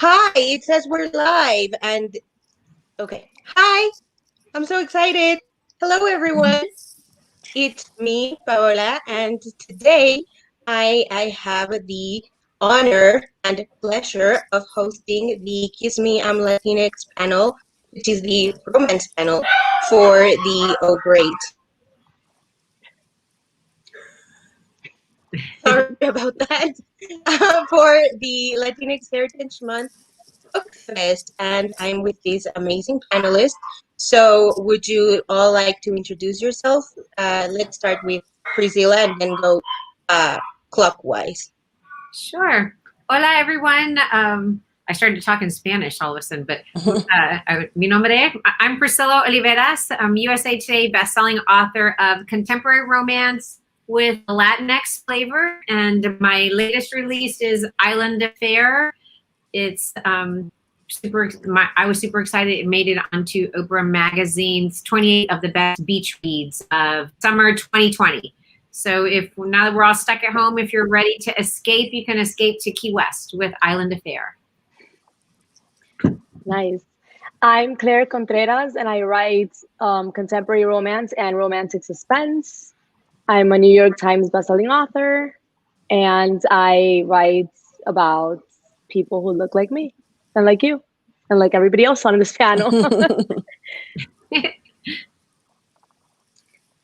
Hi, it says we're live and okay. Hi, I'm so excited. Hello, everyone. It's me, Paola, and today I have the honor and pleasure of hosting the Kiss Me I'm Latinx panel, which is the romance panel for the Oh Great. Sorry about that. For the Latinx Heritage Month Book Fest, and I'm with these amazing panelists. So, would you all like to introduce yourself? Let's start with Priscilla and then go clockwise. Sure. Hola, everyone. I started to talk in Spanish all of a sudden, but mi nombre, I'm Priscilla Oliveras. I'm USA Today bestselling author of contemporary romance with a Latinx flavor, and my latest release is Island Affair. It's I was super excited. It made it onto Oprah Magazine's 28 of the best beach reads of summer 2020. So now that we're all stuck at home, if you're ready to escape, you can escape to Key West with Island Affair. Nice. I'm Claire Contreras, and I write contemporary romance and romantic suspense. I'm a New York Times bestselling author, and I write about people who look like me and like you and like everybody else on this panel.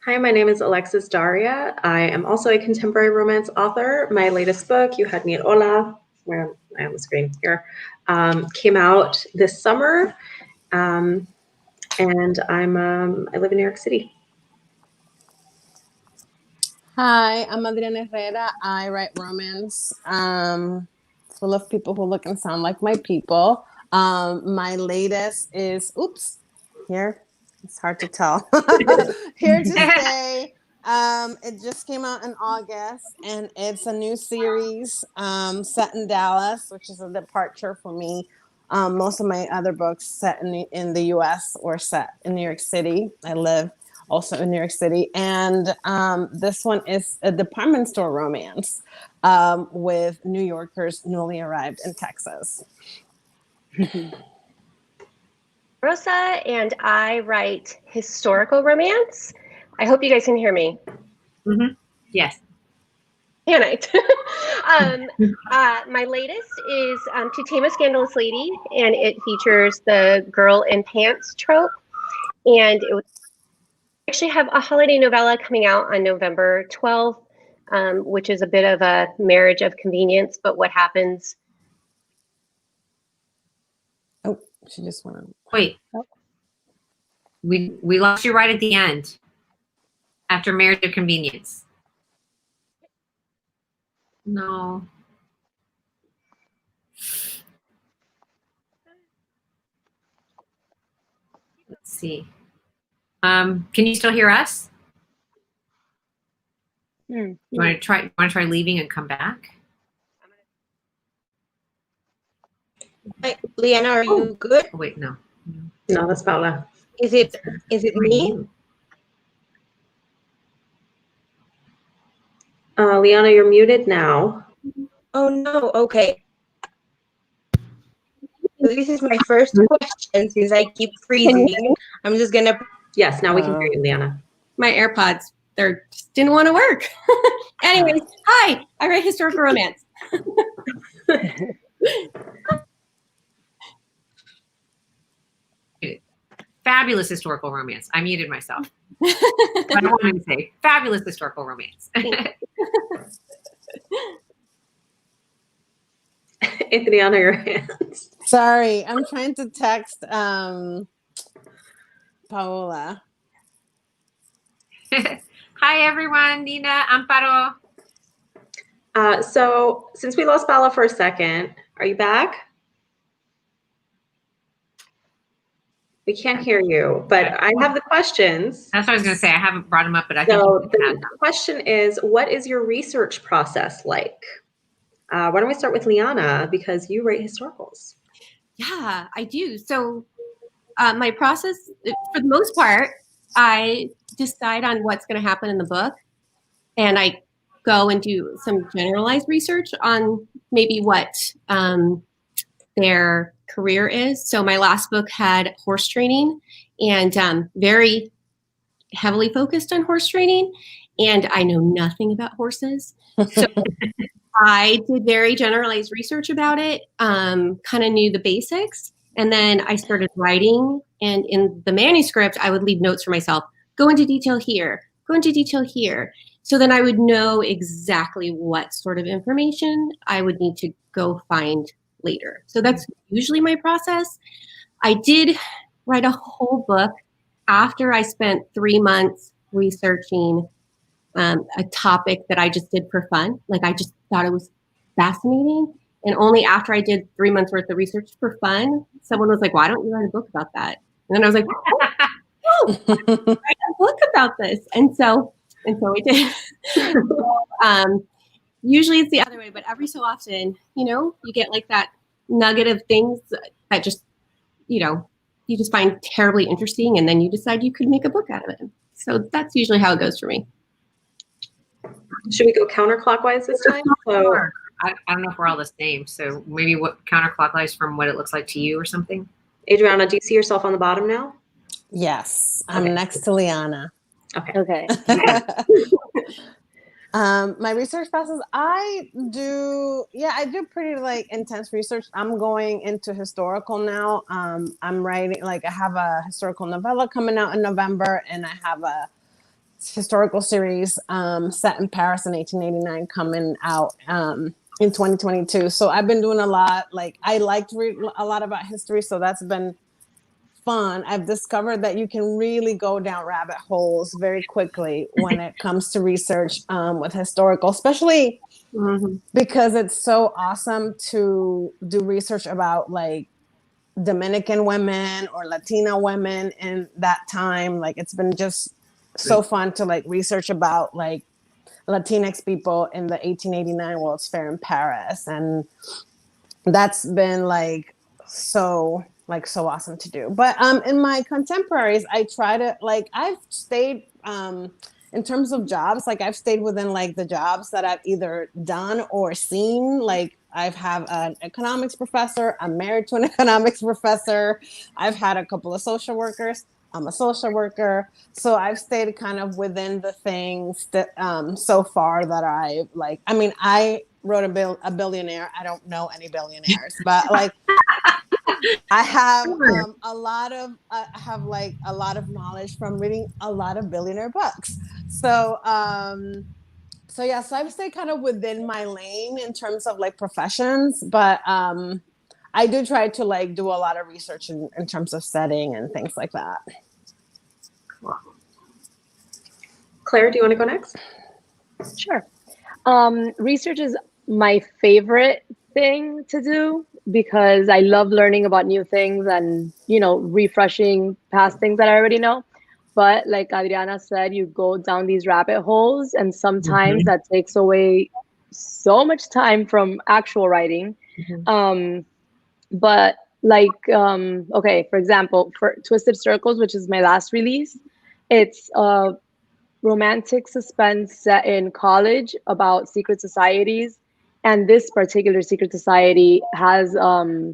Hi, my name is Alexis Daria. I am also a contemporary romance author. My latest book, You Had Me at Hola, where I am on the screen here, came out this summer, and I live in New York City. Hi, I'm Adriana Herrera. I write romance full of people who look and sound like my people. My latest is, here. It's hard to tell. Here to Stay. It just came out in August, and it's a new series set in Dallas, which is a departure for me. Most of my other books set in the U.S. or set in New York City. I live also in New York City. And this one is a department store romance with New Yorkers newly arrived in Texas. Rosa, and I write historical romance. I hope you guys can hear me. Mm-hmm. Yes. Can I? My latest is To Tame a Scandalous Lady, and it features the girl in pants trope. And it actually have a holiday novella coming out on November 12th, which is a bit of a marriage of convenience, but what happens? Oh, she just went on. Wait. Oh. We lost you right at the end. After marriage of convenience. No. Let's see. Can you still hear us? You want to try leaving and come back? Hi, Liana, are you good? Oh, wait, no. No, that's Paola. Is it me? Liana, you're muted now. Oh no. Okay. So this is my first question since I keep freezing. I'm just gonna. Yes, now we can hear you, Liana. My AirPods, just didn't want to work. Anyways, hi, I write historical romance. Fabulous historical romance. I muted myself. I don't want to say fabulous historical romance. Anthony, on your hands. Sorry, I'm trying to text Paola. Hi, everyone. Nina, Amparo. So since we lost Paola for a second, are you back? We can't hear you, but I have the questions. That's what I was going to say. I haven't brought them up, but I think the question is, what is your research process like? Why don't we start with Liana, because you write historicals. Yeah, I do. So my process, for the most part, I decide on what's going to happen in the book, and I go and do some generalized research on maybe what the their career is. So my last book had horse training and very heavily focused on horse training. And I know nothing about horses. So I did very generalized research about it, kind of knew the basics. And then I started writing. And in the manuscript, I would leave notes for myself, go into detail here, go into detail here. So then I would know exactly what sort of information I would need to go find later. So that's usually my process. I did write a whole book after I spent 3 months researching a topic that I just did for fun. Like I just thought it was fascinating. And only after I did 3 months worth of research for fun, someone was like, why don't you write a book about that? And then I was like, oh, write a book about this. And so we did. Usually it's the other way, but every so often, you get like that nugget of things that just, you just find terribly interesting, and then you decide you could make a book out of it. So that's usually how it goes for me. Should we go counterclockwise this time? So, I don't know if we're all the same. So maybe what counterclockwise from what it looks like to you or something? Adriana, do you see yourself on the bottom now? Yes, I'm Okay. next to Liana. Okay. My research process, I do pretty like intense research. I'm going into historical now. I'm writing, like I have a historical novella coming out in November, and I have a historical series set in Paris in 1889 coming out in 2022. So I've been doing a lot. Like I like to read a lot about history, so that's been fun. I've discovered that you can really go down rabbit holes very quickly when it comes to research with historical, especially because it's so awesome to do research about like Dominican women or Latina women in that time. Like it's been just so fun to like research about like Latinx people in the 1889 World's Fair in Paris. And that's been like so awesome to do. But in my contemporaries, I try to like, I've stayed in terms of jobs, like I've stayed within like the jobs that I've either done or seen. Like I've had an economics professor, I'm married to an economics professor, I've had a couple of social workers, I'm a social worker. So I've stayed kind of within the things that so far that I like. I mean, I wrote a billionaire. I don't know any billionaires, but like I have a lot of knowledge from reading a lot of billionaire books. So yeah, so I've stayed kind of within my lane in terms of like professions, but I do try to like do a lot of research in terms of setting and things like that. Claire, do you want to go next? Sure. Research is my favorite thing to do because I love learning about new things and, refreshing past things that I already know. But like Adriana said, you go down these rabbit holes, and sometimes that takes away so much time from actual writing. But like, okay, for example, for Twisted Circles, which is my last release, it's a romantic suspense set in college about secret societies. And this particular secret society has a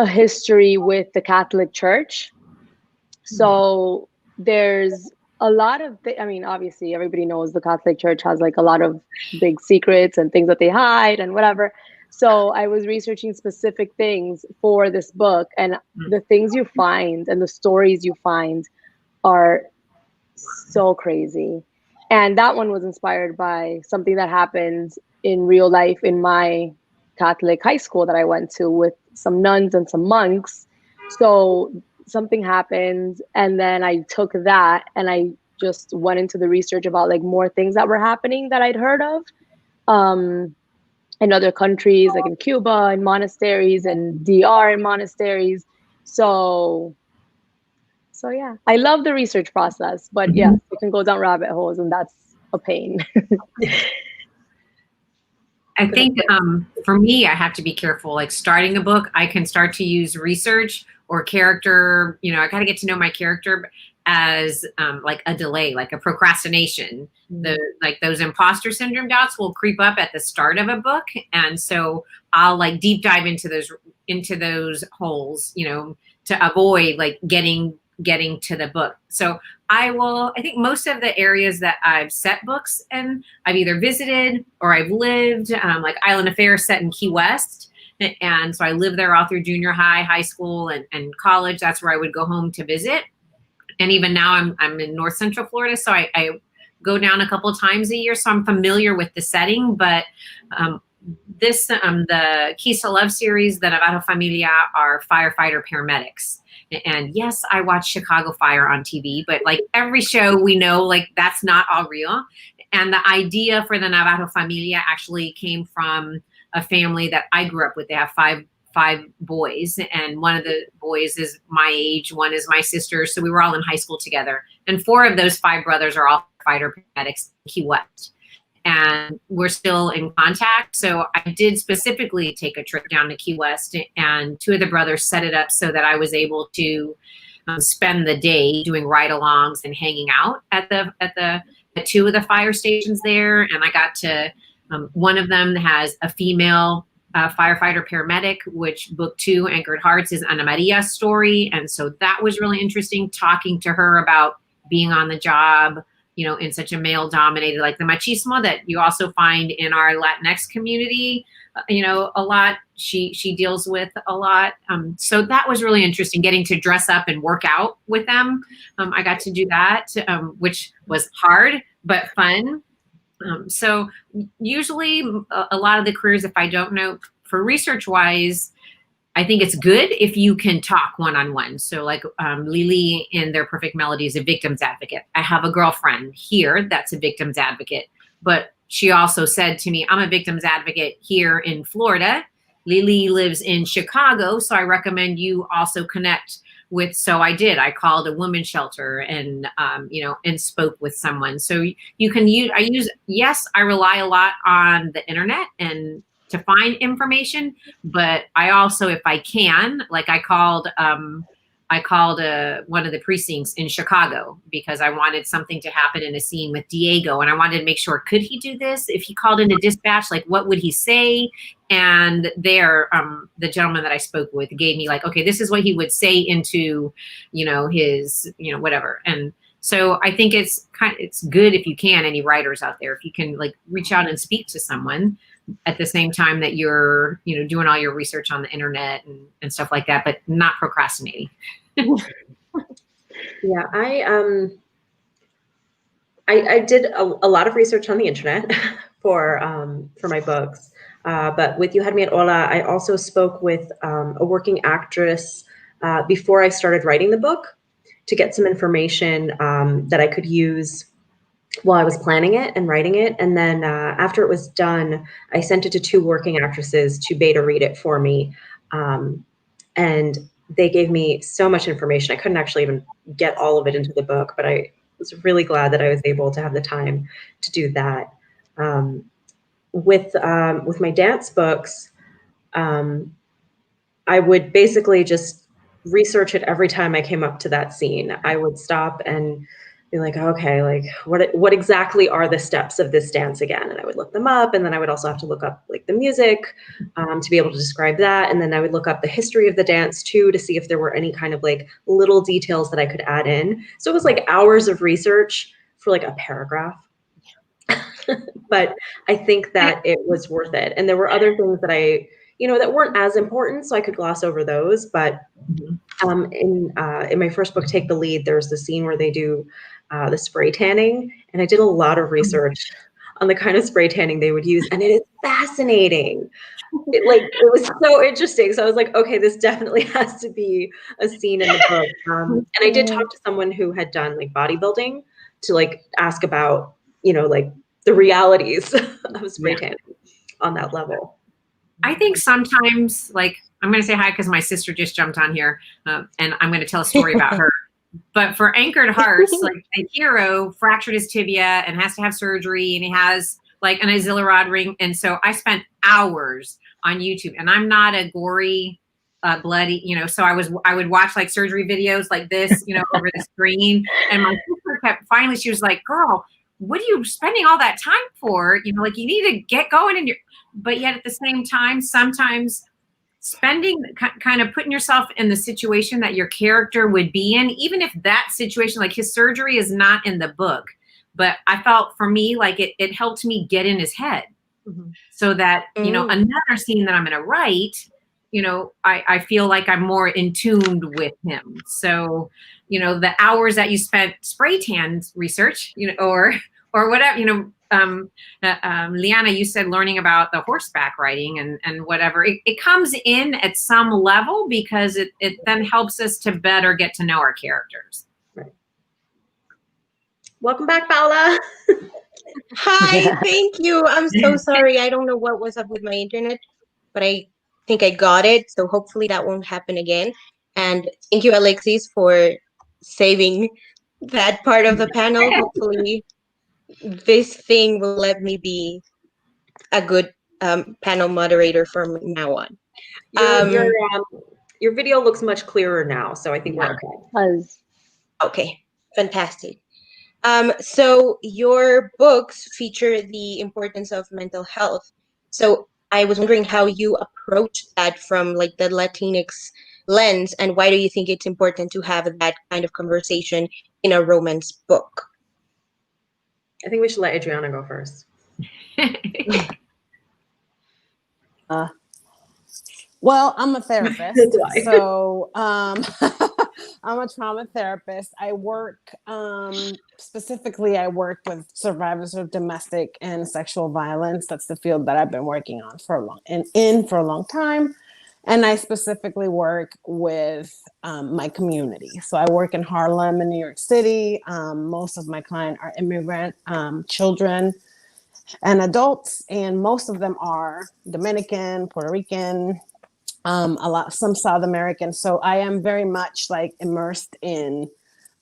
history with the Catholic Church. So there's a lot of, obviously everybody knows the Catholic Church has like a lot of big secrets and things that they hide and whatever. So I was researching specific things for this book, and the things you find and the stories you find are so crazy. And that one was inspired by something that happened in real life in my Catholic high school that I went to with some nuns and some monks. So something happened, and then I took that and I just went into the research about like more things that were happening that I'd heard of in other countries, like in Cuba, in monasteries, and DR in monasteries. So yeah, I love the research process, but yeah, you can go down rabbit holes, and that's a pain. I think for me, I have to be careful. Like starting a book, I can start to use research or character. I got to get to know my character. as like a delay, like a procrastination. Like those imposter syndrome doubts will creep up at the start of a book, and so I'll like deep dive into those holes, to avoid like getting to the book. So I think most of the areas that I've set books in, I've either visited or I've lived, like Island Affairs set in Key West. And so I lived there all through junior high school, and college. That's where I would go home to visit. And even now I'm in North Central Florida, so I go down a couple of times a year, so I'm familiar with the setting. But the Keys to Love series, the Navajo Familia, are firefighter paramedics. And yes, I watch Chicago Fire on TV, but like every show we know, like that's not all real. And the idea for the Navajo Familia actually came from a family that I grew up with. They have five boys, and one of the boys is my age, one is my sister. So we were all in high school together. And 4 of those 5 brothers are all fighter paramedics in Key West. And we're still in contact. So I did specifically take a trip down to Key West, and 2 of the brothers set it up so that I was able to spend the day doing ride-alongs and hanging out at 2 of the fire stations there. And I got to, one of them has a female firefighter paramedic, which book 2, Anchored Hearts, is Ana Maria's story. And so that was really interesting, talking to her about being on the job, in such a male dominated, like the machismo that you also find in our Latinx community, a lot, she deals with a lot. So that was really interesting, getting to dress up and work out with them. I got to do that, which was hard, but fun. So usually a lot of the careers, if I don't know, for research wise, I think it's good if you can talk one-on-one. So like Lily in Their Perfect Melody is a victim's advocate. I have a girlfriend here that's a victim's advocate, but she also said to me, I'm a victim's advocate here in Florida. Lily lives in Chicago, so I recommend you also connect with. So I did. I called a women's shelter and, and spoke with someone. So you can use, I rely a lot on the internet and to find information, but I also, if I can, like I called one of the precincts in Chicago because I wanted something to happen in a scene with Diego, and I wanted to make sure, could he do this? If he called into dispatch, like what would he say? And there, the gentleman that I spoke with gave me like, okay, this is what he would say into, his, whatever. And so I think it's good if you can, any writers out there, if you can like reach out and speak to someone at the same time that you're, doing all your research on the internet and stuff like that, but not procrastinating. Yeah, I did a lot of research on the internet for my books. But with You Had Me at Hola, I also spoke with a working actress before I started writing the book to get some information that I could use while I was planning it and writing it. And then after it was done, I sent it to 2 working actresses to beta read it for me. And they gave me so much information. I couldn't actually even get all of it into the book, but I was really glad that I was able to have the time to do that. With my dance books, I would basically just research it every time I came up to that scene. I would stop and be like, okay, like what exactly are the steps of this dance again? And I would look them up, and then I would also have to look up like the music to be able to describe that. And then I would look up the history of the dance too to see if there were any kind of like little details that I could add in. So it was like hours of research for like a paragraph. But I think that it was worth it. And there were other things that that weren't as important, so I could gloss over those. But in my first book, Take the Lead, there's the scene where they do the spray tanning, and I did a lot of research on the kind of spray tanning they would use, and it is fascinating. It was so interesting. So I was like, okay, this definitely has to be a scene in the book. And I did talk to someone who had done like bodybuilding to like ask about, like the realities of spray tanning on that level. I think sometimes, like, I'm going to say hi because my sister just jumped on here, and I'm going to tell a story about her. But for Anchored Hearts, like the hero fractured his tibia and has to have surgery, and he has like an axilla rod ring. And so I spent hours on YouTube, and I'm not a gory bloody, so I would watch like surgery videos like this, over the screen. And my sister finally, she was like, girl, what are you spending all that time for? Like you need to get going but yet at the same time, sometimes spending kind of putting yourself in the situation that your character would be in, even if that situation, like his surgery is not in the book, but I felt for me, like it helped me get in his head. Mhm. So that, another scene that I'm going to write, I feel like I'm more in tune with him. So, the hours that you spent spray tan research, or whatever, Liana, you said learning about the horseback riding and whatever, it comes in at some level because it then helps us to better get to know our characters. Right. Welcome back, Paola. Hi, thank you. I'm so sorry. I don't know what was up with my internet, but I think I got it. So hopefully that won't happen again. And thank you, Alexis, for saving that part of the panel. Hopefully this thing will let me be a good panel moderator from now on. Your video looks much clearer now, so I think we're okay. Okay, fantastic. So your books feature the importance of mental health. So I was wondering how you approach that from like the Latinx lens, and why do you think it's important to have that kind of conversation in a romance book? I think we should let Adriana go first. Well, I'm a therapist, so I'm a trauma therapist. I work specifically. I work with survivors of domestic and sexual violence. That's the field that I've been working on for a long time. And I specifically work with my community. So I work in Harlem in New York City. Most of my clients are immigrant children and adults, and most of them are Dominican, Puerto Rican, some South American. So I am very much like immersed in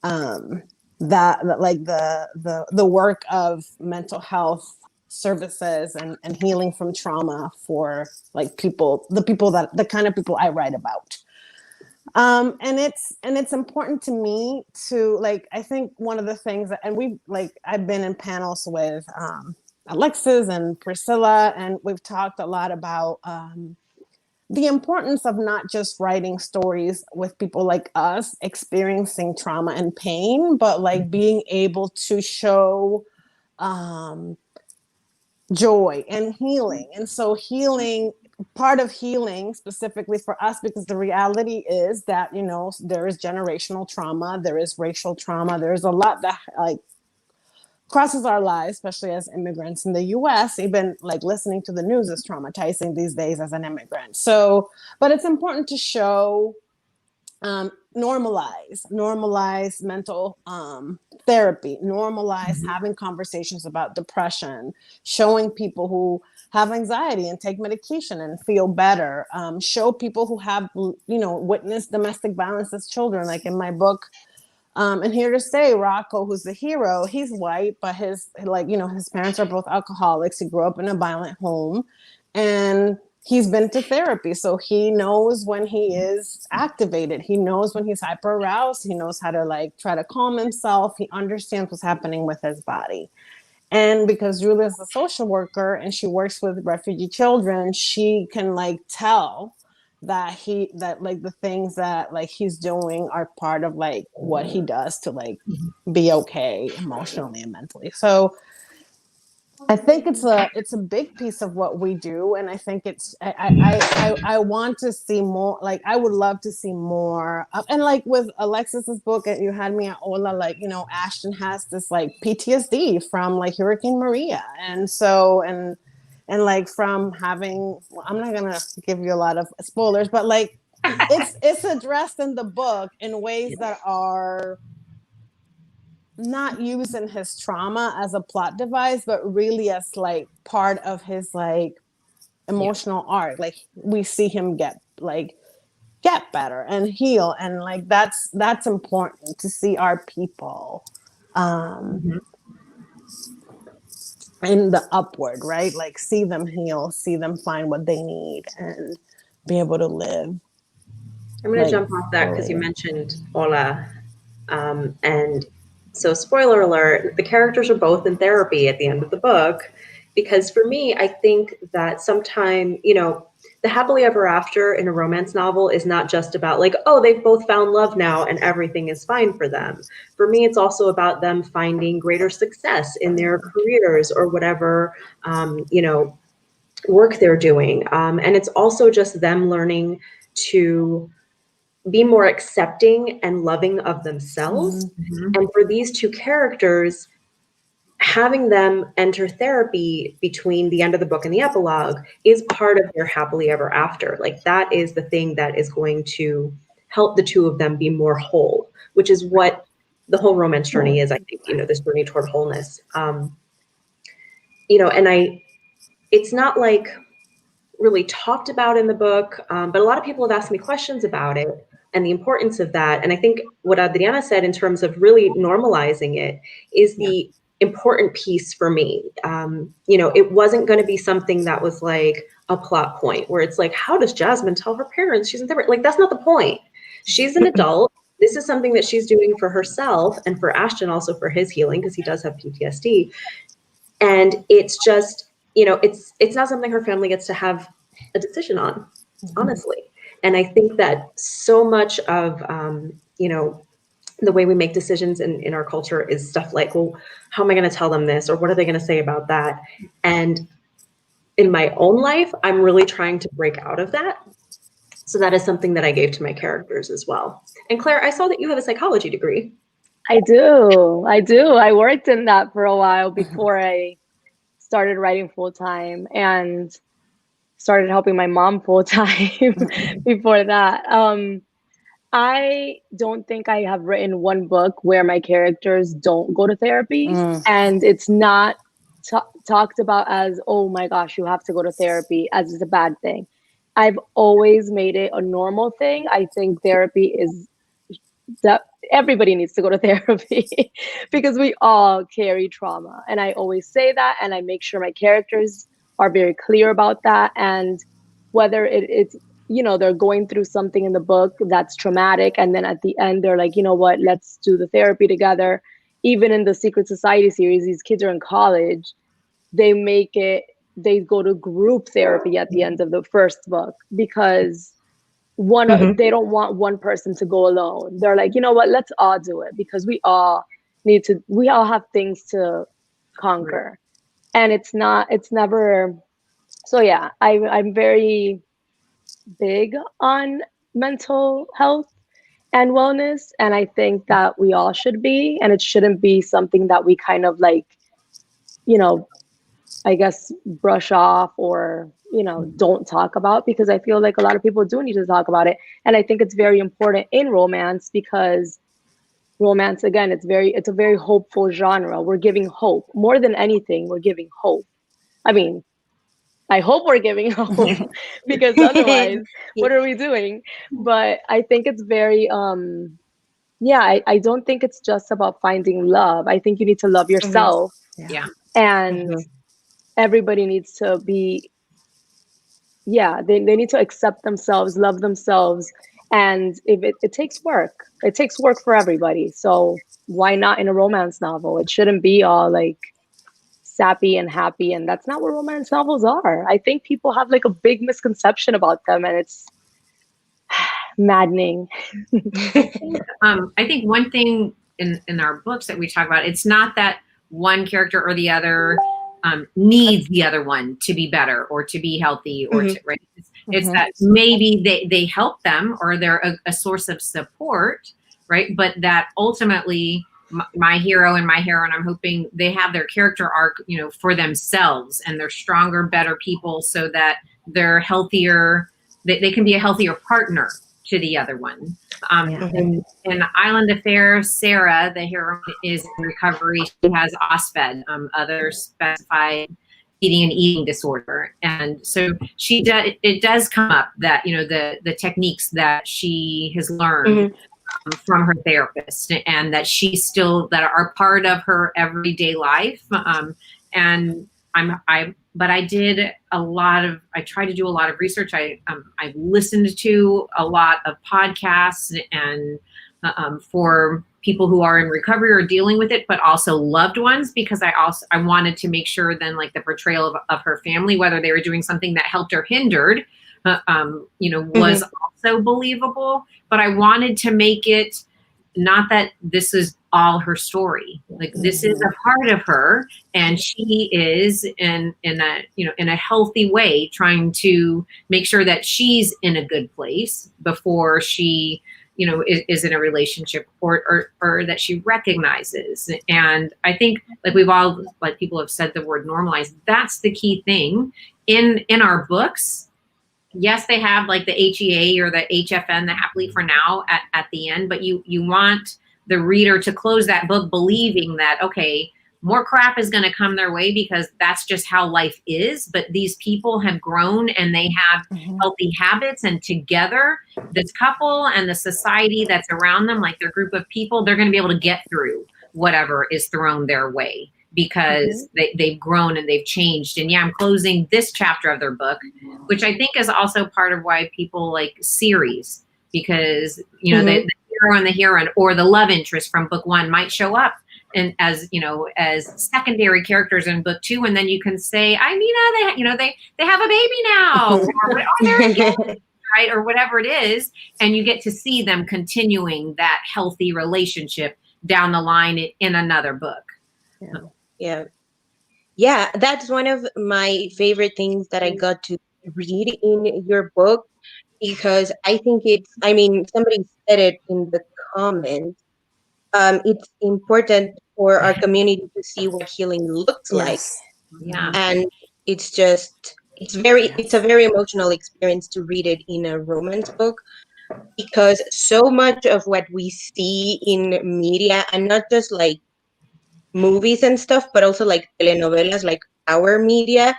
that like the work of mental health services and healing from trauma for like the kind of people I write about. And it's important to me to like, I think one of the things I've been in panels with Alexis and Priscilla, and we've talked a lot about the importance of not just writing stories with people like us experiencing trauma and pain, but like being able to show joy and healing. And so part of healing specifically for us, because the reality is that, there is generational trauma, there is racial trauma, there's a lot that like crosses our lives, especially as immigrants in the US. Even like listening to the news is traumatizing these days as an immigrant. So, but it's important to show, normalize mental therapy, normalize having conversations about depression, showing people who have anxiety and take medication and feel better, show people who have, witnessed domestic violence as children, like in my book, and Here to Stay, Rocco, who's the hero, he's white, but his parents are both alcoholics. He grew up in a violent home, and he's been to therapy. So he knows when he is activated. He knows when he's hyper aroused. He knows how to like try to calm himself. He understands what's happening with his body. And because Julia's a social worker and she works with refugee children, she can like tell that the things that like he's doing are part of like what he does to like be okay emotionally and mentally. So I think it's a big piece of what we do, and I think I want to see more. Like I would love to see more. And like with Alexis's book, You Had Me at Ola, like Ashton has this like PTSD from like Hurricane Maria, and so and like from having. I'm not gonna give you a lot of spoilers, but like it's addressed in the book in ways that are not using his trauma as a plot device, but really as like part of his like emotional arc. Like we see him get better and heal, and like that's important to see our people in the upward, right? Like see them heal, see them find what they need and be able to live I'm going to Like, jump off that because you fully. mentioned Ola. And so, spoiler alert, the characters are both in therapy at the end of the book. Because for me, I think that sometimes, the happily ever after in a romance novel is not just about like, oh, they've both found love now and everything is fine for them. For me, it's also about them finding greater success in their careers or whatever, work they're doing. And it's also just them learning to be more accepting and loving of themselves. Mhm. And for these two characters, having them enter therapy between the end of the book and the epilogue is part of their happily ever after. Like that is the thing that is going to help the two of them be more whole, which is what the whole romance journey is, I think, this journey toward wholeness. It's not like really talked about in the book, but a lot of people have asked me questions about it and the importance of that. And I think what Adriana said in terms of really normalizing it is the important piece for me. It wasn't going to be something that was like a plot point where it's like, how does Jasmine tell her parents she's in therapy? Like, that's not the point. She's an adult. This is something that she's doing for herself and for Ashton, also for his healing, because he does have PTSD. And it's just, it's not something her family gets to have a decision on, honestly. And I think that so much of, the way we make decisions in our culture is stuff like, well, how am I going to tell them this? Or what are they going to say about that? And in my own life, I'm really trying to break out of that. So that is something that I gave to my characters as well. And Claire, I saw that you have a psychology degree. I do. I worked in that for a while before I started writing full time and started helping my mom full time before that. I don't think I have written one book where my characters don't go to therapy, and it's not talked about as, oh my gosh, you have to go to therapy, as it's a bad thing. I've always made it a normal thing. I think therapy is that everybody needs to go to therapy because we all carry trauma. And I always say that, and I make sure my characters are very clear about that. And whether it's, they're going through something in the book that's traumatic, and then at the end, they're like, you know what, let's do the therapy together. Even in the Secret Society series, these kids are in college. They go to group therapy at the end of the first book because they don't want one person to go alone. They're like, you know what, let's all do it because we all have things to conquer. And it's never. So yeah, I'm very big on mental health and wellness, and I think that we all should be, and it shouldn't be something that we kind of like, I guess brush off or don't talk about, because I feel like a lot of people do need to talk about it. And I think it's very important in romance because romance, again, it's a very hopeful genre. We're giving hope more than anything. We're giving hope. I mean, I hope we're giving hope because otherwise, what are we doing? But I think it's very, I don't think it's just about finding love. I think you need to love yourself. Yeah. And everybody needs to be, they need to accept themselves, love themselves. And if it takes work, it takes work for everybody. So why not in a romance novel? It shouldn't be all like sappy and happy, and that's not what romance novels are. I think people have like a big misconception about them, and it's maddening. I think one thing in our books that we talk about, it's not that one character or the other needs the other one to be better or to be healthy or right. It's that maybe they help them or they're a source of support, right? But that ultimately my hero and my heroine, I'm hoping they have their character arc, for themselves, and they're stronger, better people so that they're healthier. They can be a healthier partner to the other one. In Island Affair, Sarah, the heroine, is in recovery. She has OSFED, other specified eating and eating disorder. And so it does come up that, the techniques that she has learned from her therapist and that that are part of her everyday life. And but I tried to do a lot of research. I listened to a lot of podcasts and for people who are in recovery or dealing with it, but also loved ones, because I wanted to make sure then like the portrayal of her family, whether they were doing something that helped or hindered, was also believable. But I wanted to make it not that this is all her story. Like this is a part of her, and she is in a healthy way trying to make sure that she's in a good place before she is in a relationship or that she recognizes. And I think like people have said the word normalize. That's the key thing in our books. Yes, they have like the HEA or the HFN, the happily for now at the end, but you want the reader to close that book believing that, okay, more crap is going to come their way because that's just how life is. But these people have grown and they have healthy habits, and together, this couple and the society that's around them, like their group of people, they're going to be able to get through whatever is thrown their way because they've grown and they've changed. And yeah, I'm closing this chapter of their book, which I think is also part of why people like series, because the hero and the heroine or the love interest from book one might show up and as secondary characters in book two, and then you can say, they have a baby now, or they're engaged, right, or whatever it is, and you get to see them continuing that healthy relationship down the line in another book. Yeah, that's one of my favorite things that I got to read in your book, because I think somebody said it in the comments. It's important for our community to see what healing looks like. Yeah. And it's a very emotional experience to read it in a romance book, because so much of what we see in media, and not just like movies and stuff, but also like telenovelas, like our media,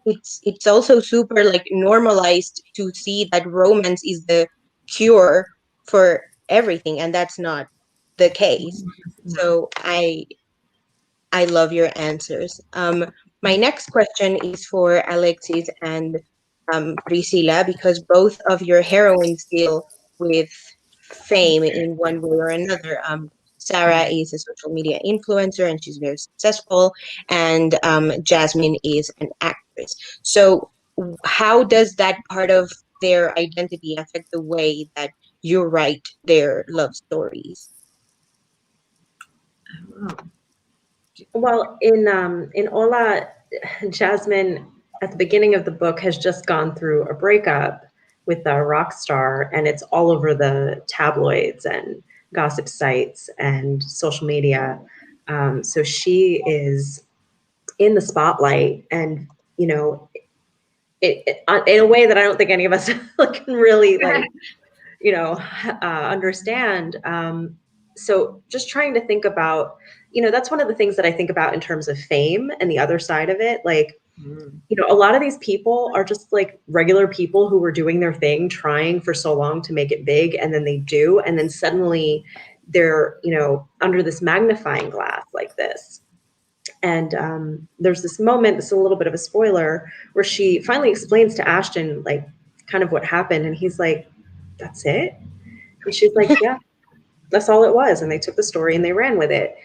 it's also super like normalized to see that romance is the cure for everything, and that's not the case. So I love your answers. My next question is for Alexis and Priscilla, because both of your heroines deal with fame in one way or another. Sarah is a social media influencer and she's very successful, and Jasmine is an actress. So how does that part of their identity affect the way that you write their love stories? Well, in Ola, Jasmine at the beginning of the book has just gone through a breakup with a rock star, and it's all over the tabloids and gossip sites and social media. So she is in the spotlight, and it in a way that I don't think any of us can really understand. So just trying to think about, that's one of the things that I think about in terms of fame and the other side of it. Like, a lot of these people are just like regular people who were doing their thing, trying for so long to make it big, and then they do, and then suddenly they're, under this magnifying glass like this. And there's this moment, this is a little bit of a spoiler, where she finally explains to Ashton, like, kind of what happened. And he's like, that's it? And she's like, yeah, that's all it was. And they took the story and they ran with it.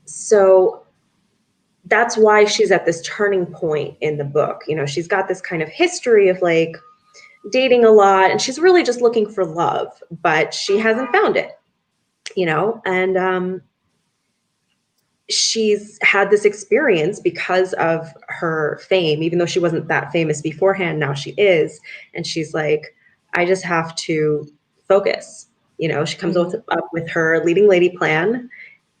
So that's why she's at this turning point in the book. She's got this kind of history of like dating a lot, and she's really just looking for love, but she hasn't found it, and she's had this experience because of her fame, even though she wasn't that famous beforehand. Now she is. And she's like, I just have to focus. She comes up with her leading lady plan.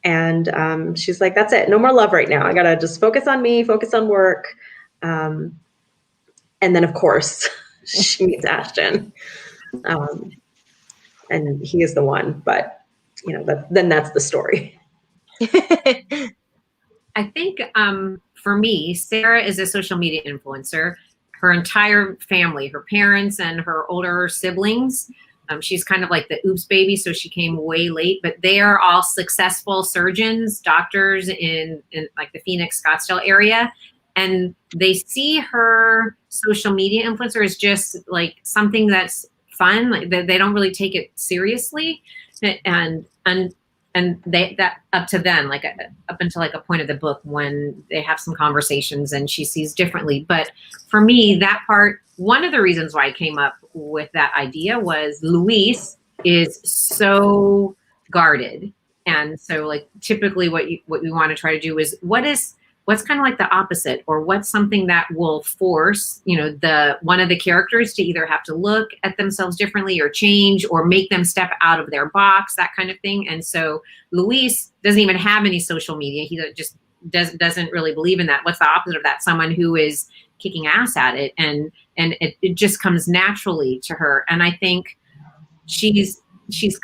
And she's like, that's it. No more love right now. I got to just focus on me, focus on work. And then, of course, she meets Ashton. And he is the one. But, then that's the story. I think for me, Sarah is a social media influencer. Her entire family, her parents and her older siblings, she's kind of like the oops baby, so she came way late, but they are all successful surgeons, doctors in like the Phoenix, Scottsdale area. and they see her social media influencer as just like something that's fun. Like they don't really take it seriously, and they that up to then, like up until like a point of the book when they have some conversations and she sees differently. But for me, that part, one of the reasons why I came up with that idea was Luis is so guarded. And so like typically what we want to try to do is what's kind of like the opposite, or what's something that will force, the one of the characters to either have to look at themselves differently or change or make them step out of their box, that kind of thing. And so Luis doesn't even have any social media. He just doesn't really believe in that. What's the opposite of that? Someone who is kicking ass at it, and it just comes naturally to her. And I think she's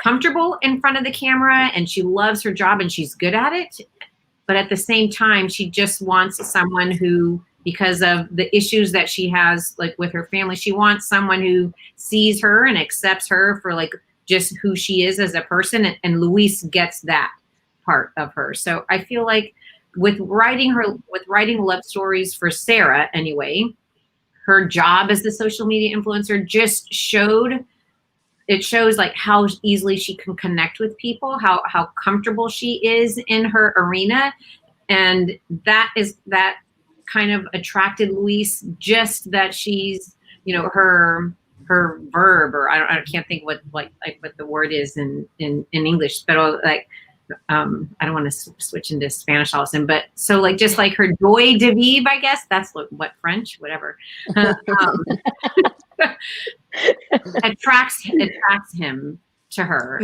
comfortable in front of the camera and she loves her job and she's good at it. But at the same time, she just wants someone who, because of the issues that she has, like with her family, she wants someone who sees her and accepts her for like just who she is as a person. And Luis gets that part of her. So I feel like with writing love stories for Sarah, anyway, her job as the social media influencer just shows like how easily she can connect with people, how comfortable she is in her arena. And that kind of attracted Luis, just that she's, her verb, or I can't think what the word is in English, but like, I don't want to switch into Spanish all of a sudden, but so like, just like her joie de vivre, I guess that's what French, whatever. attracts him to her,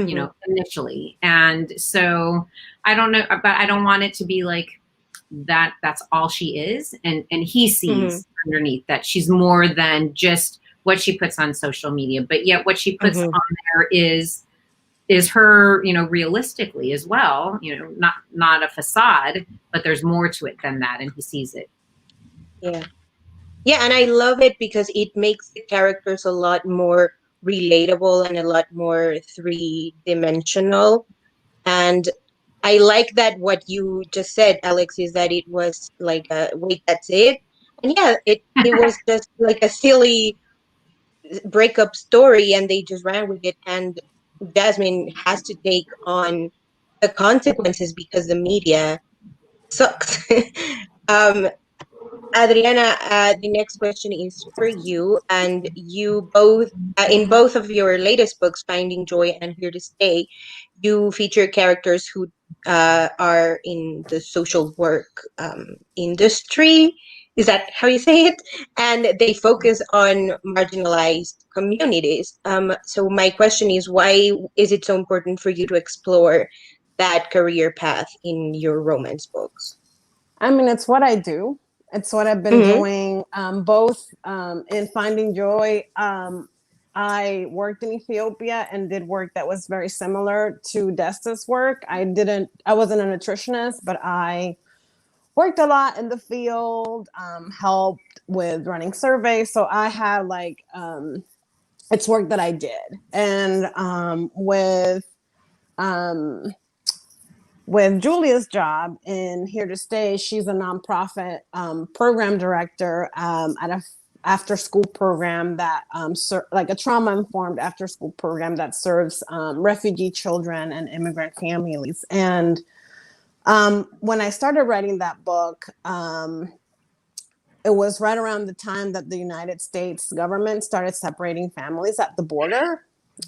initially. And so I don't know, but I don't want it to be like that's all she is. And he sees underneath that she's more than just what she puts on social media, but yet what she puts on there is her, realistically as well, not a facade, but there's more to it than that. And he sees it. Yeah. Yeah, and I love it because it makes the characters a lot more relatable and a lot more three-dimensional. And I like that what you just said, Alex, is that it was like, wait, that's it? And yeah, it was just like a silly breakup story and they just ran with it. And Jasmine has to take on the consequences because the media sucks. Adriana, the next question is for you, and you both, in both of your latest books, Finding Joy and Here to Stay, you feature characters who are in the social work industry. Is that how you say it? And they focus on marginalized communities. So my question is, why is it so important for you to explore that career path in your romance books? I mean, it's what I do. It's what I've been doing, both in Finding Joy. I worked in Ethiopia and did work that was very similar to Desta's work. I wasn't a nutritionist, but I worked a lot in the field, helped with running surveys. So I had like, it's work that I did. And with Julia's job in Here to Stay, she's a nonprofit program director at a after-school program that like a trauma-informed after-school program that serves refugee children and immigrant families. And when I started writing that book, it was right around the time that the United States government started separating families at the border.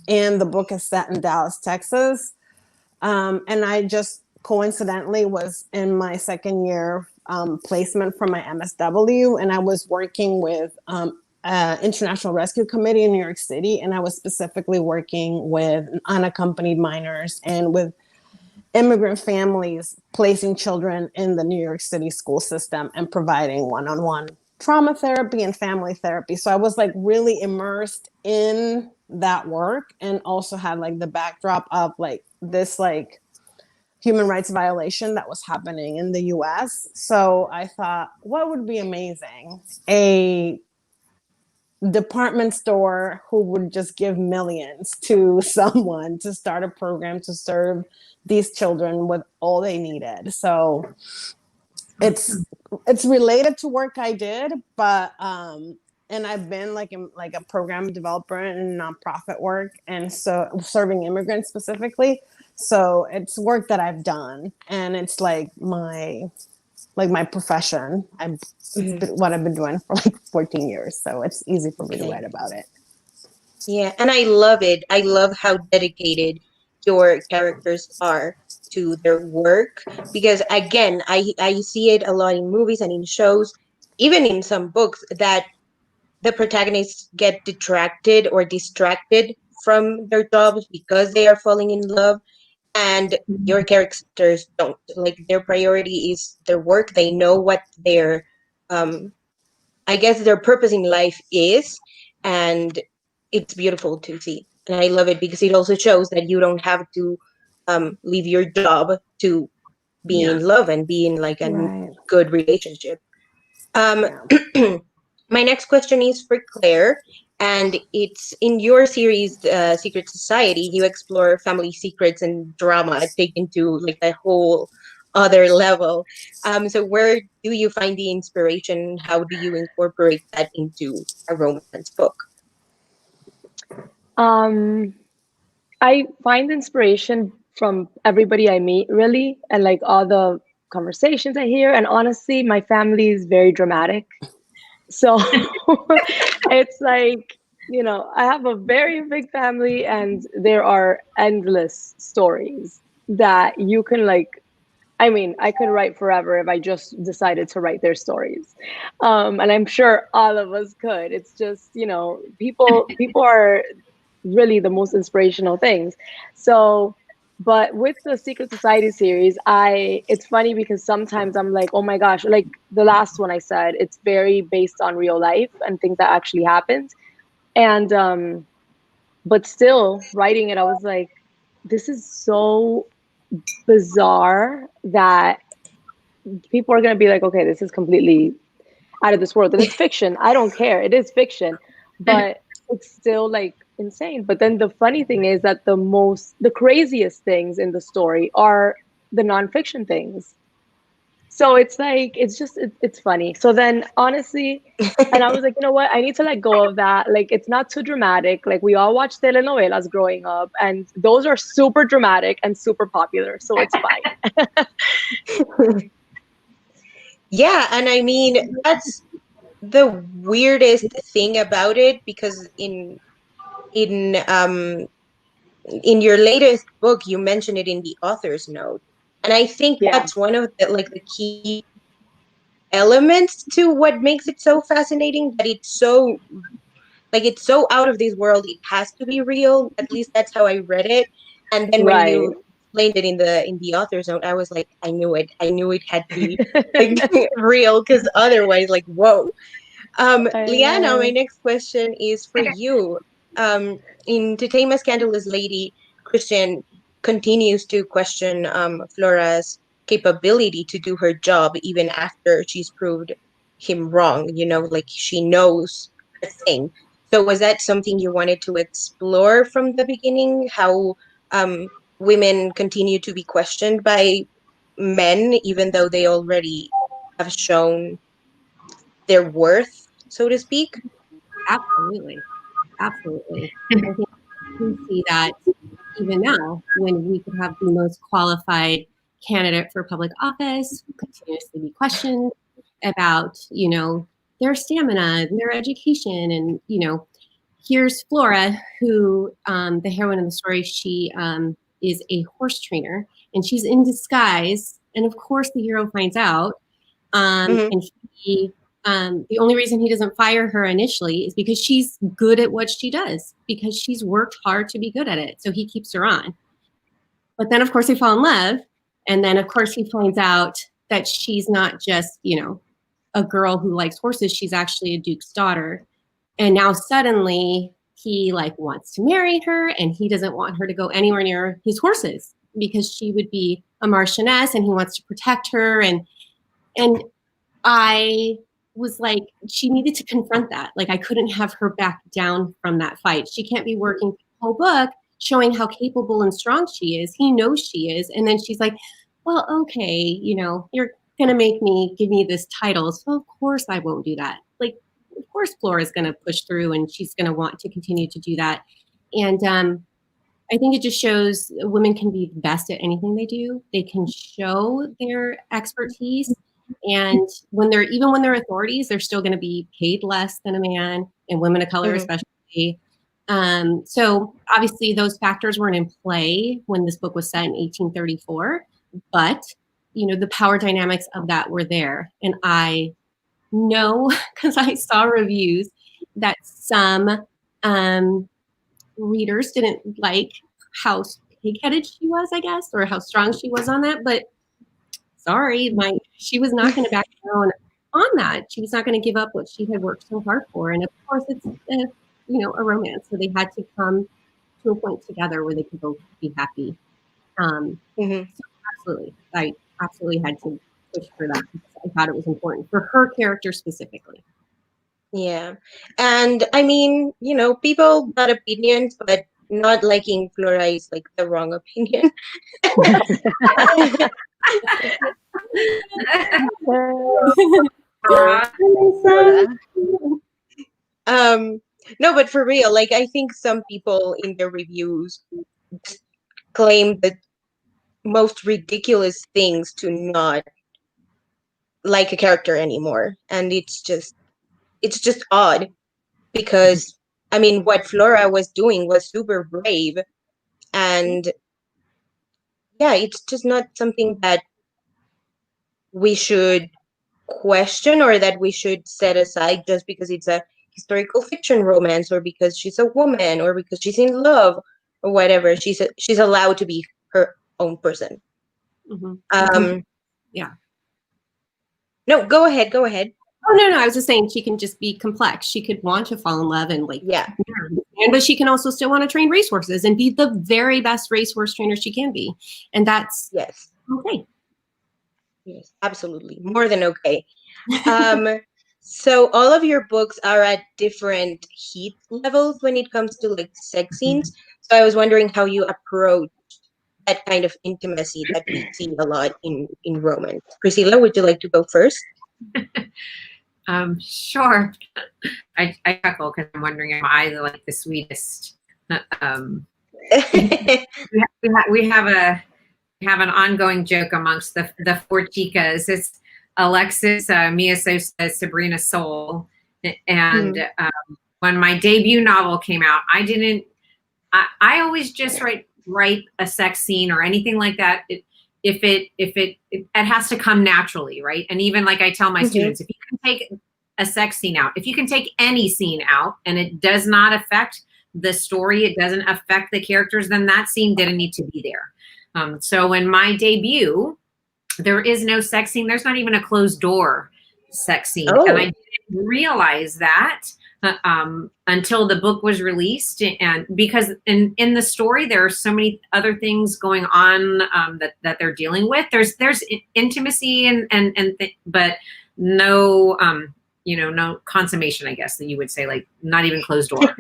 And the book is set in Dallas, Texas. And I just coincidentally was in my second year placement for my MSW, and I was working with International Rescue Committee in New York City, and I was specifically working with unaccompanied minors and with immigrant families placing children in the New York City school system and providing one-on-one trauma therapy and family therapy. So I was like really immersed in that work, and also had like the backdrop of like this like human rights violation that was happening in the US. So I thought, what would be amazing? A department store who would just give millions to someone to start a program to serve these children with all they needed. So it's related to work I did, but and I've been like a program developer in nonprofit work, and so serving immigrants specifically. So it's work that I've done, and it's like my profession. What I've been doing for like 14 years, so it's easy for me to write about it. Yeah, and I love it. I love how dedicated your characters are to their work because again, I see it a lot in movies and in shows, even in some books that the protagonists get detracted or distracted from their jobs because they are falling in love, and your characters don't. Like their priority is their work. They know what their um I guess their purpose in life is, and it's beautiful to see. And I love it because it also shows that you don't have to leave your job to be in love and be in like a Right. good relationship. Um, Yeah. my next question is for Claire, and it's in your series, Secret Society. You explore family secrets and drama taken to like a whole other level. So where do you find the inspiration? How do you incorporate that into a romance book? Um, I find inspiration from everybody I meet, really, and like all the conversations I hear. And honestly, my family is very dramatic. So it's like, I have a very big family, and there are endless stories that you can like. I mean, I could write forever if I just decided to write their stories, and I'm sure all of us could. It's just, people are really the most inspirational things. So, but with the Secret Society series, it's funny because sometimes I'm like, oh my gosh, like the last one I said, it's very based on real life and things that actually happened. And but still writing it, I was like, this is so bizarre that people are going to be like, okay, this is completely out of this world. And it's fiction. I don't care. It is fiction. But it's still like insane. But then the funny thing is that the craziest things in the story are the nonfiction things. So it's like, it's funny. So then honestly, and I was like, you know what? I need to let go of that. Like, it's not too dramatic. Like, we all watched telenovelas growing up, and those are super dramatic and super popular. So it's fine. Yeah, and I mean that's the weirdest thing about it because in in your latest book you mentioned it in the author's note, and I think Yeah. that's one of the key elements to what makes it so fascinating, that it's so out of this world it has to be real. At least that's how I read it. And then when Right. you explained it in the author's note, I was like, I knew it had to be like real, because otherwise, like, whoa. I Liana, my know. next question is for you. In To Tame a Scandalous Lady, Christian continues to question Flora's capability to do her job even after she's proved him wrong. Like she knows her thing. So was that something you wanted to explore from the beginning? How um, women continue to be questioned by men, even though they already have shown their worth, so to speak? Absolutely. Absolutely. I think we see that even now when we could have the most qualified candidate for public office continuously be questioned about, their stamina, their education. And, here's Flora, who, the heroine of the story, she is a horse trainer and she's in disguise. And of course, the hero finds out. Mm-hmm. And the only reason he doesn't fire her initially is because she's good at what she does, because she's worked hard to be good at it. So he keeps her on. But then, of course, they fall in love. And then, of course, he finds out that she's not just, a girl who likes horses. She's actually a duke's daughter. And now suddenly he wants to marry her, and he doesn't want her to go anywhere near his horses because she would be a marchioness, and he wants to protect her. And I was like, she needed to confront that. Like, I couldn't have her back down from that fight. She can't be working the whole book showing how capable and strong she is. He knows she is. And then she's like, well, okay, you're going to give me this title. So of course I won't do that. Like, of course Flora's going to push through and she's going to want to continue to do that. And I think it just shows women can be best at anything they do. They can show their expertise. And when they're authorities, they're still going to be paid less than a man, and women of color especially. So obviously those factors weren't in play when this book was set in 1834, but the power dynamics of that were there. And I know, because I saw reviews, that some readers didn't like how pig-headed she was, I guess, or how strong she was on that. But sorry, she was not going to back down on that. She was not going to give up what she had worked so hard for. And of course, it's a romance, so they had to come to a point together where they could both be happy. So absolutely, I absolutely had to push for that because I thought it was important for her character specifically. Yeah. And I mean, people got opinions, but not liking Flora is like the wrong opinion. No, but for real, like I think some people in their reviews claim the most ridiculous things to not like a character anymore. And it's just odd because I mean what Flora was doing was super brave, and yeah, it's just not something that we should question or that we should set aside just because it's a historical fiction romance or because she's a woman or because she's in love or whatever. She's allowed to be her own person. Yeah. No, go ahead. Oh, no, I was just saying she can just be complex. She could want to fall in love and but she can also still want to train racehorses and be the very best racehorse trainer she can be. And that's okay. Yes, absolutely. More than okay. So all of your books are at different heat levels when it comes to like sex scenes. So I was wondering how you approach that kind of intimacy that we see a lot in romance. Priscilla, would you like to go first? Sure. I chuckle because I'm wondering, am I like the sweetest? We have an ongoing joke amongst the four chicas. It's Alexis, Mia Sosa, Sabrina Soul, and when my debut novel came out, I always just write a sex scene or anything like that. It has to come naturally, right? And even like I tell my students, if you can take a sex scene out, if you can take any scene out and it does not affect the story, it doesn't affect the characters, then that scene didn't need to be there. So in my debut, there is no sex scene. There's not even a closed door sex scene. And I didn't realize that until the book was released. And because in the story, there are so many other things going on that they're dealing with. There's intimacy but no, no consummation, I guess that you would say, like not even closed door.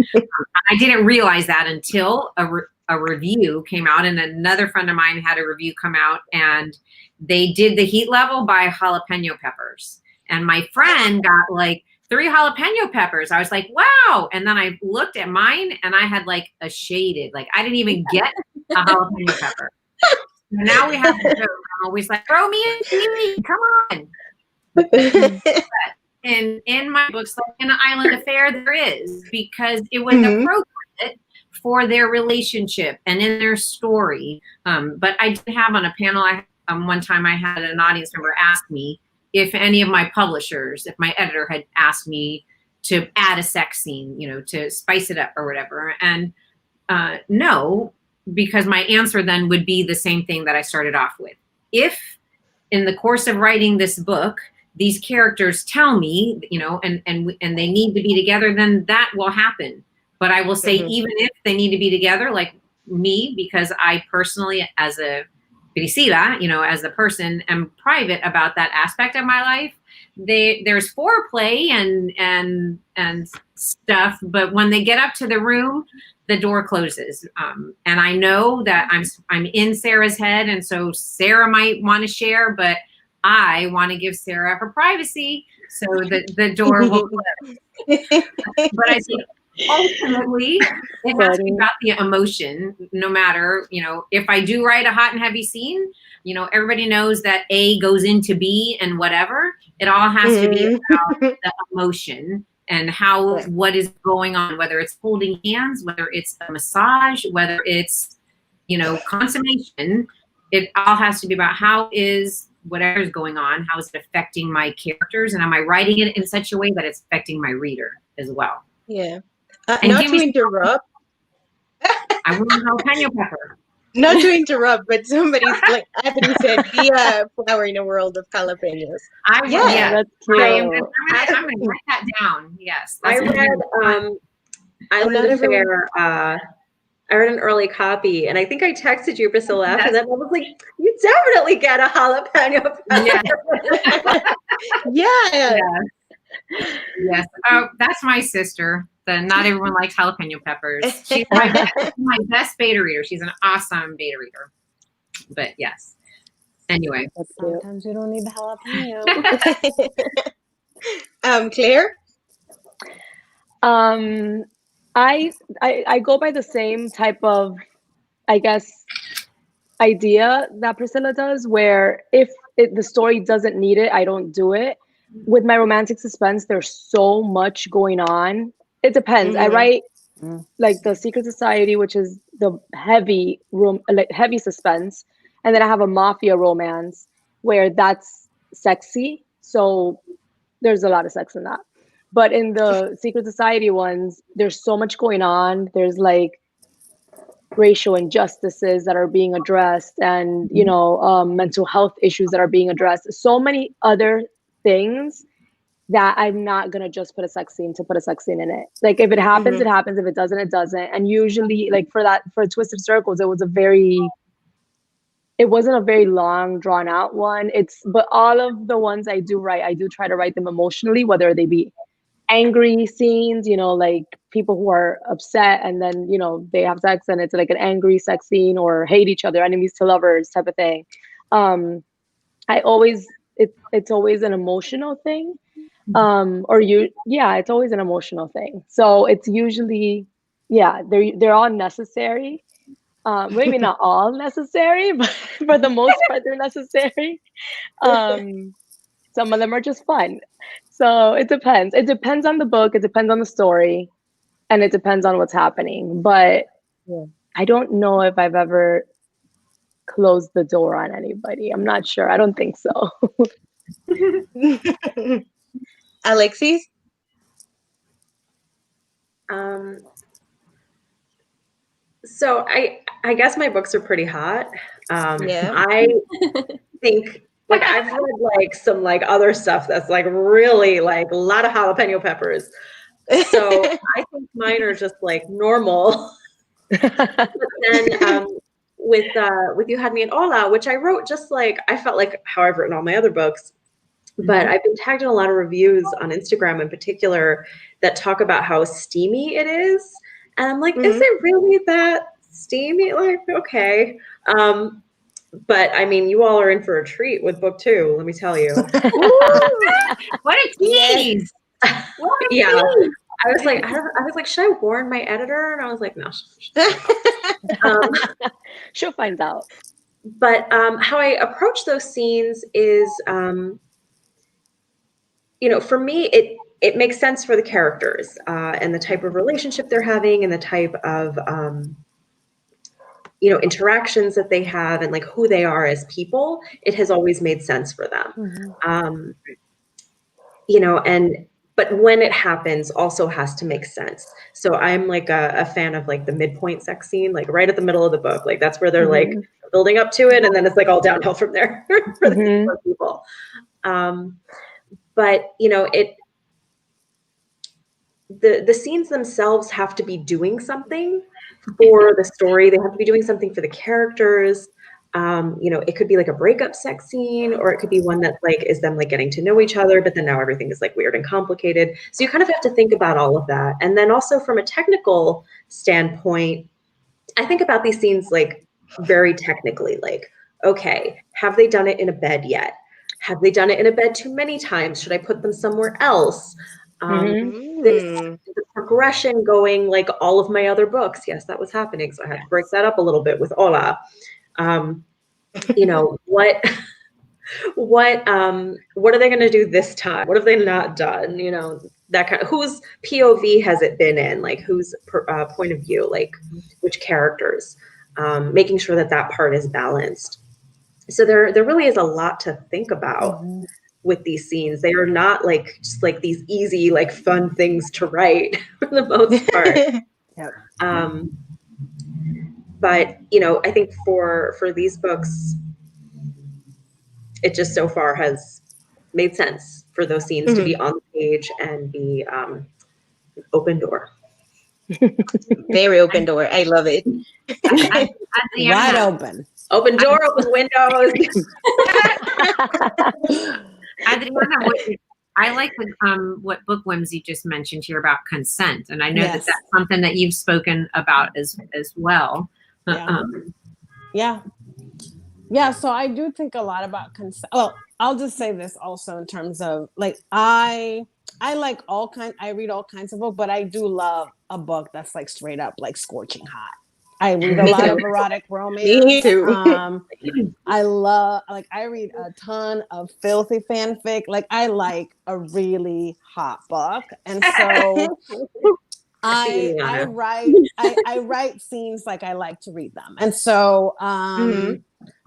I didn't realize that until a review came out, and another friend of mine had a review come out, and they did the heat level by jalapeno peppers. And my friend got like 3 jalapeno peppers. I was like, wow. And then I looked at mine and I had like a shaded, like I didn't even get a jalapeno pepper. And now we have to joke. I'm always like, throw me in, TV, come on. And in my books, like in An Island Affair, there is, because it was appropriate for their relationship and in their story. But I did have on a panel, one time I had an audience member ask me if any of my publishers, if my editor had asked me to add a sex scene, to spice it up or whatever. And no, because my answer then would be the same thing that I started off with. If in the course of writing this book, these characters tell me, and they need to be together, then that will happen. But I will say, even if they need to be together, like me, because I personally, as a Priscilla, as a person, am private about that aspect of my life. There's foreplay and stuff, but when they get up to the room, the door closes. And I know that I'm in Sarah's head, and so Sarah might want to share, but I want to give Sarah her privacy, so the door will close. But I think ultimately it has to be about the emotion, no matter, if I do write a hot and heavy scene, everybody knows that A goes into B and whatever. It all has to be about the emotion and what is going on, whether it's holding hands, whether it's a massage, whether it's, consummation. It all has to be about how is whatever's going on, how is it affecting my characters, and am I writing it in such a way that it's affecting my reader as well? Yeah. And Not to interrupt. I want jalapeno pepper. Not to interrupt, but somebody's like Anthony said, be a flower in a world of jalapenos. That's cute. I'm gonna write that down. Yes, I read an early copy, and I think I texted you, Priscilla, after that. I was like, "You definitely get a jalapeno pepper." Yeah. Yes. Oh, that's my sister. Not everyone likes jalapeno peppers. She's my best beta reader. She's an awesome beta reader. But yes. Anyway. Sometimes you don't need the jalapeno. Claire? I go by the same type of, I guess, idea that Priscilla does, where if the story doesn't need it, I don't do it. With my romantic suspense, there's so much going on. It depends. I write like the Secret Society, which is the heavy suspense, and then I have a mafia romance where that's sexy. So there's a lot of sex in that. But in the Secret Society ones, there's so much going on. There's like racial injustices that are being addressed, and mental health issues that are being addressed. So many other things that I'm not gonna just put a sex scene to put a sex scene in it. Like if it happens, it happens. If it doesn't, it doesn't. And usually, like for Twisted Circles, it wasn't a very long, drawn out one. But all of the ones I do write, I do try to write them emotionally, whether they be angry scenes, like people who are upset and then, they have sex and it's like an angry sex scene, or hate each other, enemies to lovers type of thing. It's always an emotional thing. It's always an emotional thing. So it's usually, they're all necessary. Maybe not all necessary, but for the most part, they're necessary. Some of them are just fun. So it depends. It depends on the book. It depends on the story, and it depends on what's happening. But I don't know if I've ever closed the door on anybody. I'm not sure. I don't think so. Alexis? So I guess my books are pretty hot. I think like I've read like some like other stuff that's like really like a lot of jalapeno peppers. So I think mine are just like normal. But then with You Had Me at Hola, which I wrote just like I felt like how I've written all my other books. But I've been tagged in a lot of reviews on Instagram in particular that talk about how steamy it is. And I'm like, is it really that steamy? Like, okay. But I mean, you all are in for a treat with book 2, let me tell you. What a tease! Yeah. I was like, should I warn my editor? And I was like, no. She'll find out. But how I approach those scenes is, for me, it makes sense for the characters and the type of relationship they're having and the type of, interactions that they have and like who they are as people. It has always made sense for them. But when it happens also has to make sense. So I'm like a fan of like the midpoint sex scene, like right at the middle of the book. Like that's where they're like building up to it. And then it's like all downhill from there for the people. But the scenes themselves have to be doing something for the story. They have to be doing something for the characters. It could be like a breakup sex scene, or it could be one that like is them like getting to know each other, but then now everything is like weird and complicated. So you kind of have to think about all of that. And then also from a technical standpoint, I think about these scenes like very technically, like, okay, have they done it in a bed yet? Have they done it in a bed too many times? Should I put them somewhere else? Mhm. The progression going like all of my other books. Yes, that was happening. So I had to break that up a little bit with Ola. You know, what are they going to do this time? What have they not done? You know, that kind of, whose POV has it been in? Like whose point of view? Like which characters? Making sure that that part is balanced. So there really is a lot to think about with these scenes. They are not like just like these easy, like fun things to write for the most part. Yep. But you know, I think for these books, it just so far has made sense for those scenes to be on the page and be an open door. Very open door. I love it. Wide open. Open door, open windows. Adriana, I like what Book Whimsy just mentioned here about consent, and I know that that's something that you've spoken about as well. Yeah. Yeah, so I do think a lot about consent. Well, I'll just say this also in terms of like I like I read all kinds of books, but I do love a book that's like straight up like scorching hot. I read a lot of erotic romance. Me too. I read a ton of filthy fanfic. Like I like a really hot book. And so I write scenes like I like to read them. And so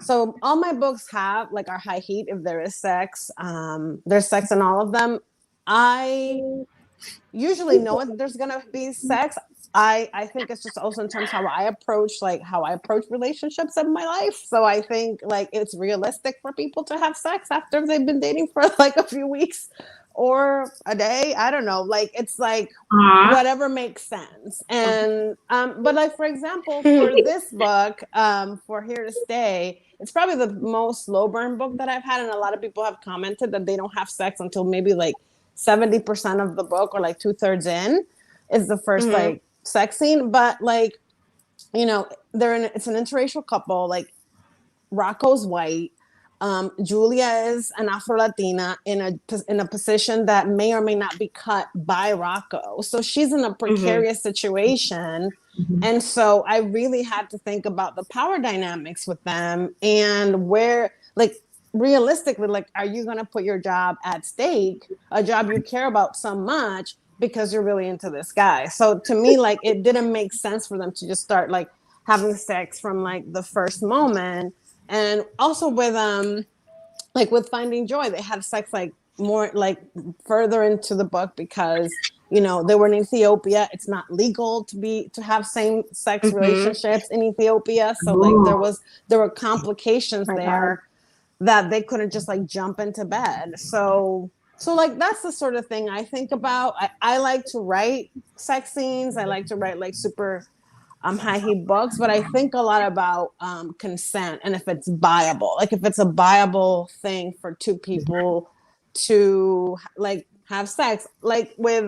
so all my books have like our high heat if there is sex. There's sex in all of them. I usually know if there's gonna be sex. I think it's just also in terms of how I approach relationships in my life. So I think like it's realistic for people to have sex after they've been dating for like a few weeks or a day. I don't know. Like it's like whatever makes sense. And but like for example, for this book, for Here to Stay, it's probably the most slow burn book that I've had, and a lot of people have commented that they don't have sex until maybe like 70% of the book or like 2/3 in is the first like sex scene. But like, you know, it's an interracial couple. Like Rocco's white, Julia is an Afro-Latina in a position that may or may not be cut by Rocco. So she's in a precarious situation. And so I really had to think about the power dynamics with them and where, like, realistically, like, are you going to put your job at stake, a job you care about so much because you're really into this guy? So to me, like, it didn't make sense for them to just start like having sex from like the first moment. And also with like with Finding Joy, they had sex like more like further into the book because, you know, they were in Ethiopia. It's not legal to have same-sex relationships in Ethiopia. So like there were complications there that they couldn't just like jump into bed. So like that's the sort of thing I think about. I like to write sex scenes. I like to write like super high heat books, but I think a lot about consent and if it's viable. Like if it's a viable thing for two people to like have sex. Like with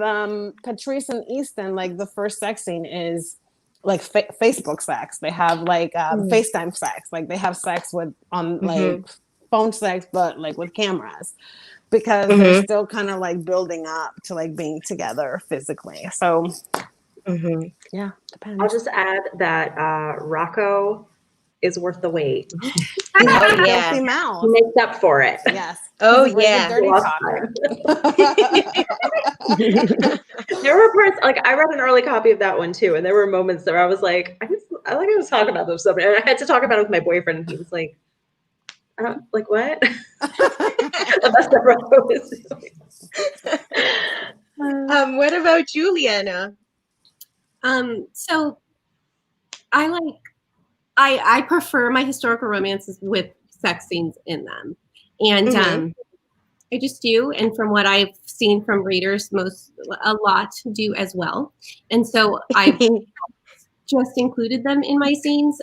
Patrice and Easton, like the first sex scene is like Facebook sex. They have like FaceTime sex. Like they have sex like phone sex, but like with cameras, because they're still kind of like building up to like being together physically. So yeah, depends. I'll just add that Rocco is worth the wait. Oh, yeah. He makes up for it. Yes. Oh, yeah. Dirty talker. There were parts, like I read an early copy of that one too, and there were moments where I was like, I was talking about this stuff, and I had to talk about it with my boyfriend, and he was like, like what? That's the Rocco is doing. What about Juliana? So I prefer my historical romances with sex scenes in them. And I just do. And from what I've seen from readers, a lot do as well. And so I've just included them in my scenes.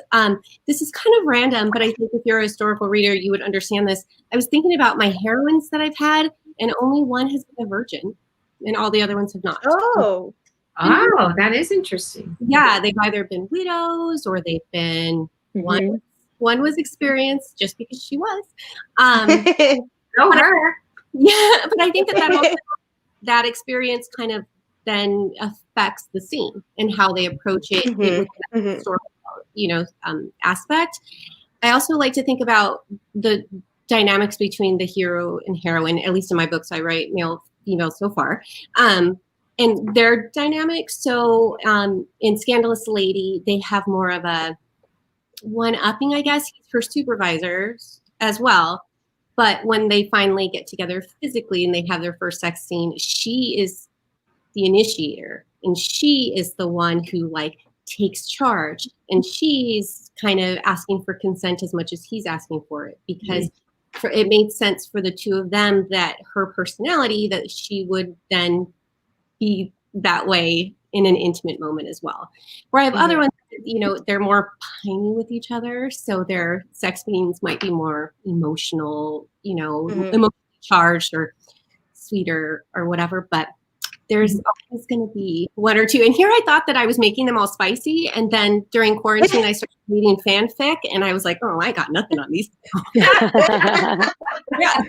This is kind of random, but I think if you're a historical reader, you would understand this. I was thinking about my heroines that I've had, and only one has been a virgin, and all the other ones have not. Oh. Oh, that is interesting. Yeah, they've either been widows or they've been one was experienced just because she was. Go her. Yeah, but I think that also, that experience kind of then affects the scene and how they approach it with that historical, aspect. I also like to think about the dynamics between the hero and heroine. At least in my books, I write male, female so far, and their dynamics. So in Scandalous Lady, they have more of a one-upping, I guess. He's her supervisors as well. But when they finally get together physically and they have their first sex scene, she is the initiator and she is the one who like takes charge, and she's kind of asking for consent as much as he's asking for it, because it made sense for the two of them that her personality, that she would then be that way in an intimate moment as well. Where I have other ones, they're more piney with each other, so their sex scenes might be more emotional, emotionally charged or sweeter or whatever, but there's always going to be one or two. And here I thought that I was making them all spicy, and then during quarantine I started reading fanfic, and I was like, oh, I got nothing on these people. Yeah,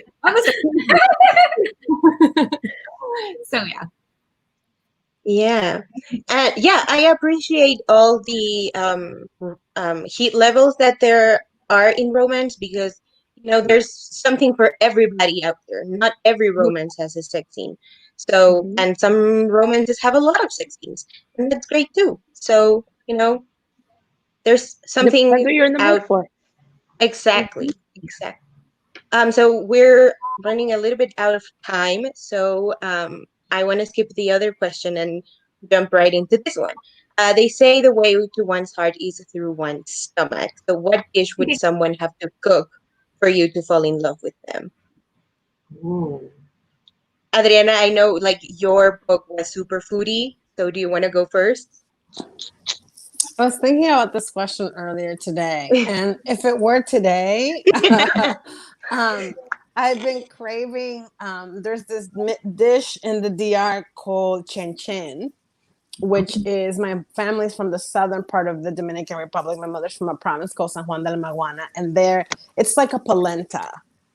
so yeah. Yeah. Yeah, I appreciate all the heat levels that there are in romance, because there's something for everybody out there. Not every romance has a sex scene. So, and some romances have a lot of sex scenes, and that's great too. So, there's something That's what you're in the mood for. Exactly. Exactly. So we're running a little bit out of time. So I want to skip the other question and jump right into this one. They say the way to one's heart is through one's stomach. So what dish would someone have to cook for you to fall in love with them? Ooh. Adriana, I know like your book was super foodie. So do you want to go first? I was thinking about this question earlier today, and if it were today, I've been craving. There's this dish in the DR called chin chin, which is, my family's from the southern part of the Dominican Republic. My mother's from a province called San Juan de la Maguana, and it's like a polenta.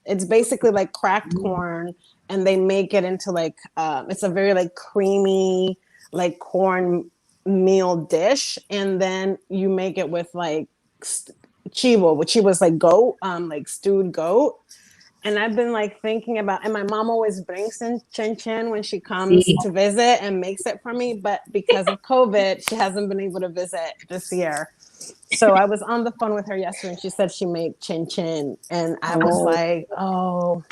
It's basically like cracked corn, and they make it into like it's a very like creamy like corn meal dish, and then you make it with like chivo, which was like goat, like stewed goat. And I've been like thinking about, and my mom always brings in chin chin when she comes to visit and makes it for me, but because of COVID, she hasn't been able to visit this year. So I was on the phone with her yesterday, and she said she made chin chin, and I was like, oh,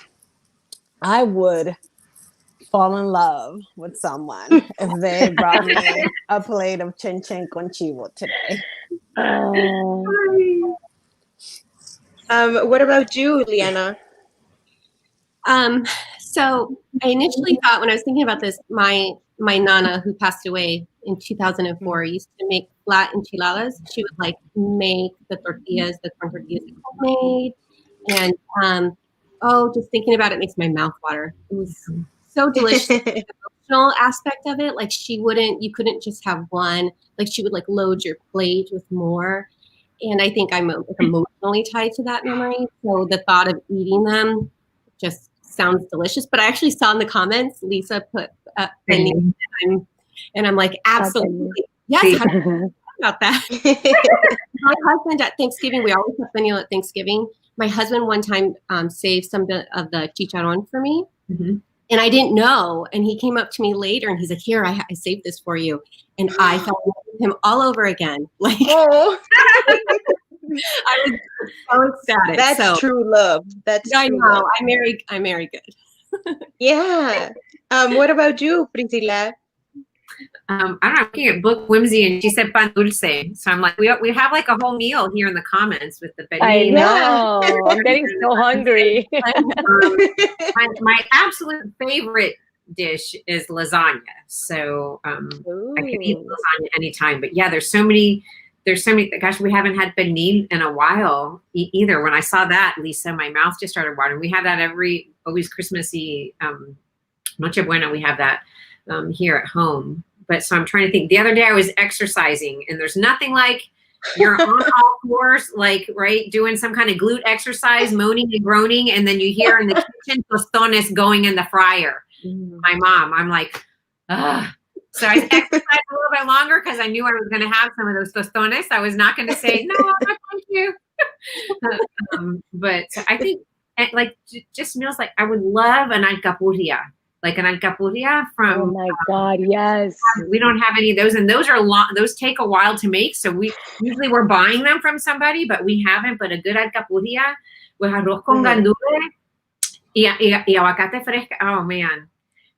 I would fall in love with someone if they brought me a plate of chin chin con chivo today. What about you, Liana? So I initially thought, when I was thinking about this, my nana, who passed away in 2004, used to make flat enchiladas. She would like make the tortillas, the corn tortillas homemade, and just thinking about it makes my mouth water. It was so delicious. The emotional aspect of it, like you couldn't just have one. Like she would like load your plate with more. And I think I'm emotionally tied to that memory. So the thought of eating them just sounds delicious. But I actually saw in the comments, Lisa put and I'm like, absolutely. Yes, how do you think about that? My husband at Thanksgiving, we always have fennel at Thanksgiving. My husband one time saved some of the chicharron for me. And I didn't know. And he came up to me later and he's like, here, I saved this for you. And I fell in love with him all over again. Like, I was so ecstatic. That's true love. I know. Love. I'm very good. Yeah. What about you, Priscilla? I don't know, I'm looking at Book Whimsy, and she said pan dulce. So I'm like, we have like a whole meal here in the comments with the I know. I'm getting so hungry. My absolute favorite dish is lasagna. So I can eat lasagna anytime. But yeah, there's so many. Gosh, we haven't had pernil in a while either. When I saw that, Lisa, my mouth just started watering. We have that always Christmassy Noche Buena. We have that here at home. But so I'm trying to think. The other day I was exercising, and there's nothing like you're on all fours, like, right, doing some kind of glute exercise, moaning and groaning, and then you hear in the kitchen tostones going in the fryer. My mom, I'm like, ugh. So I exercised a little bit longer because I knew I was going to have some of those tostones. I was not going to say, no, thank you. But I think, like, just meals, like, I would love an alcapurria. Like an alcapurria from. Oh my God, yes. We don't have any of those, and those are those take a while to make. So we're buying them from somebody, but we haven't. But a good alcapurria with arroz con gandule y aguacate fresca. Oh man,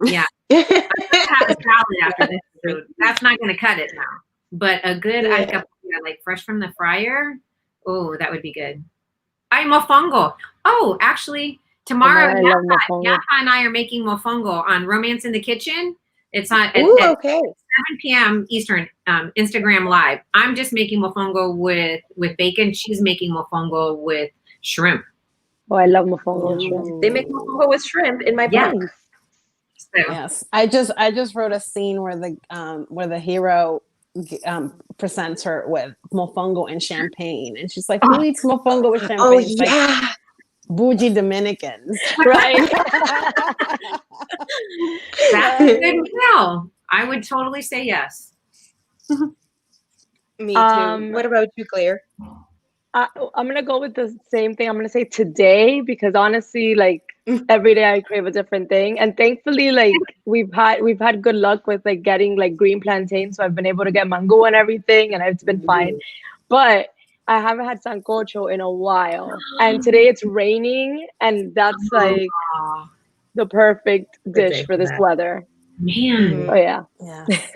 yeah. I'm gonna have a salad after this food. That's not going to cut it now. But a good alcapurria, like fresh from the fryer. Oh, that would be good. Ay, mofongo. Oh, actually. Tomorrow, Yapa and I are making mofongo on Romance in the Kitchen. It's on at 7 p.m. Eastern, Instagram Live. I'm just making mofongo with bacon. She's making mofongo with shrimp. Oh, I love mofongo with shrimp. They make mofongo with shrimp in my book. So. Yes, I just wrote a scene where the hero presents her with mofongo and champagne, and she's like, "Who eats mofongo with champagne?" Oh, it's yeah. like, bougie Dominicans, right? That's a good meal. I would totally say yes. Me too. What about you, Claire? I'm gonna go with the same thing. I'm gonna say today because honestly, like every day I crave a different thing, and thankfully, like we've had good luck with like getting like green plantain, so I've been able to get mango and everything, and it's been fine. But I haven't had sancocho in a while, and today it's raining, and that's like the perfect dish for this weather. Man. Oh yeah. If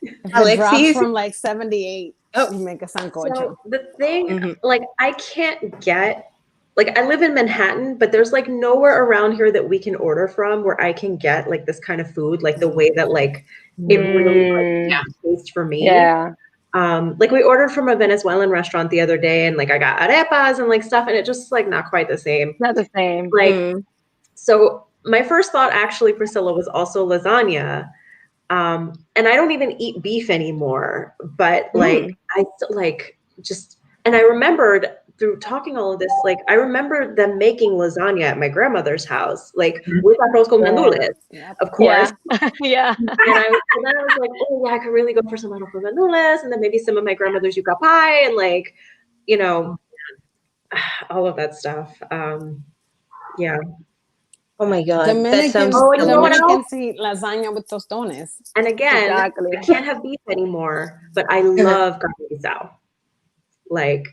it drops from like 78, you make a sancocho. So the thing, like, I can't get, like, I live in Manhattan, but there's like nowhere around here that we can order from where I can get like this kind of food, like the way that like it really like, tastes for me. Yeah. Like we ordered from a Venezuelan restaurant the other day, and like I got arepas and like stuff, and it just like not quite the same. Not the same. Like, so my first thought actually, Priscilla, was also lasagna. And I don't even eat beef anymore, but like I like just, and I remembered through talking all of this, like I remember them making lasagna at my grandmother's house, like with arroz con gandules, of course. Yeah. And then I was like, oh yeah, I could really go for some arroz con gandules, and then maybe some of my grandmother's yuca pie, and like, you know, all of that stuff. Yeah. Oh my God. Dominicans eat lasagna with tostones. And again, I can't have beef anymore, but I love carne guisado. Like,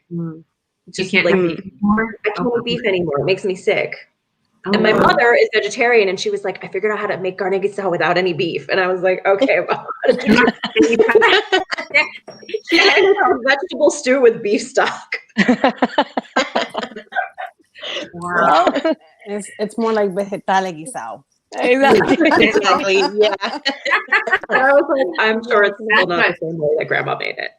just can't like have beef anymore? I can't eat beef anymore. It makes me sick. And my mother is vegetarian, and she was like, I figured out how to make carne guisado without any beef. And I was like, okay, well, she made a vegetable stew with beef stock. Wow. Well, it's more like vegetale guisado. Exactly. Yeah. I was like, I'm sure it's still not the same way that Grandma made it.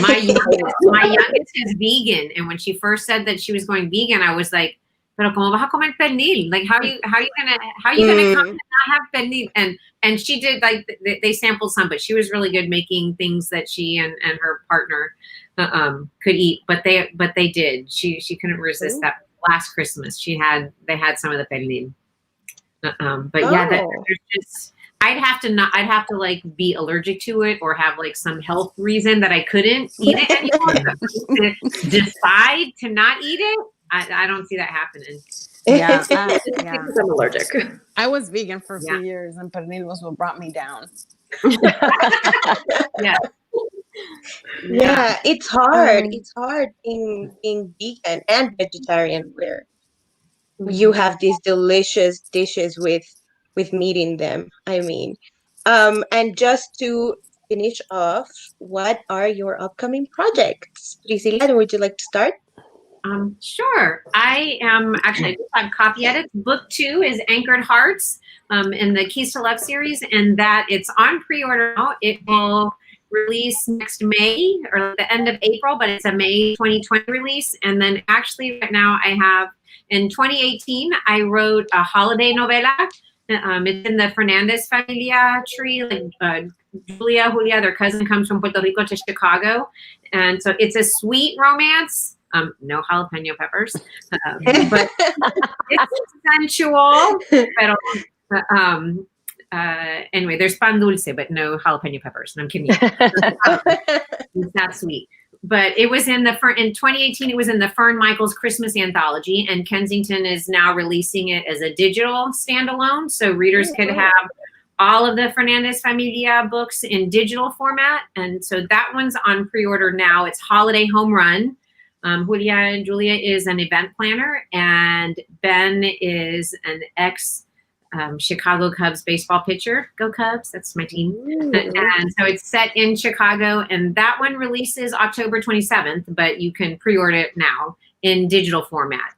My youngest is vegan, and when she first said that she was going vegan, I was like, "Pero cómo vas a comer pernil? Like, how are you gonna come and not have pernil?" And she did, like, they sampled some, but she was really good making things that she and her partner could eat. But they did. She couldn't resist that. Last Christmas, they had some of the pernil. But yeah, there's just. I'd have to like be allergic to it or have like some health reason that I couldn't eat it anymore. To decide to not eat it, I don't see that happening. Yeah, I'm allergic. I was vegan for a few years, and pernil was what brought me down. Yeah, it's hard. It's hard being vegan and vegetarian where you have these delicious dishes with meat in them. I mean, and just to finish off, what are your upcoming projects? Priscilla, would you like to start? Sure. I just have copy edits. Book 2 is Anchored Hearts in the Keys to Love series, and that it's on pre-order now. It will release next May or the end of April, but it's a May 2020 release. And then actually right now I have, in 2018, I wrote a holiday novela It's in the Fernandez familia tree. Like Julia, their cousin comes from Puerto Rico to Chicago, and so it's a sweet romance. No jalapeno peppers, but it's sensual. Pero, anyway, there's pan dulce, but no jalapeno peppers. And I'm kidding you. It's not sweet. But it was in 2018, it was in the Fern Michaels Christmas Anthology, and Kensington is now releasing it as a digital standalone. So readers could have all of the Fernandez Familia books in digital format. And so that one's on pre-order now. It's Holiday Home Run. Julia is an event planner, and Ben is an Chicago Cubs baseball pitcher. Go Cubs, that's my team. And so it's set in Chicago, and that one releases October 27th, but you can pre-order it now in digital format.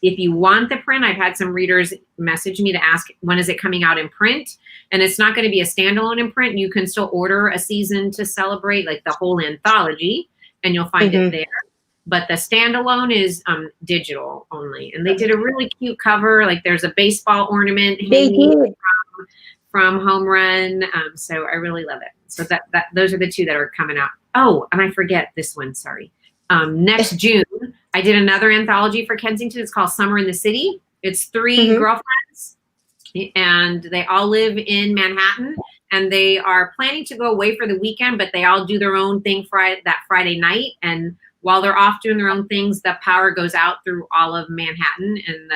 If you want the print, I've had some readers message me to ask, when is it coming out in print? And it's not going to be a standalone in print. You can still order a season to celebrate, like the whole anthology, and you'll find it there. But the standalone is digital only. And they did a really cute cover. Like there's a baseball ornament hanging from Home Run. So I really love it. So those are the two that are coming out. Oh, and I forget this one, sorry. Next June, I did another anthology for Kensington. It's called Summer in the City. It's 3 girlfriends, and they all live in Manhattan. And they are planning to go away for the weekend, but they all do their own thing that Friday night. And while they're off doing their own things, the power goes out through all of Manhattan and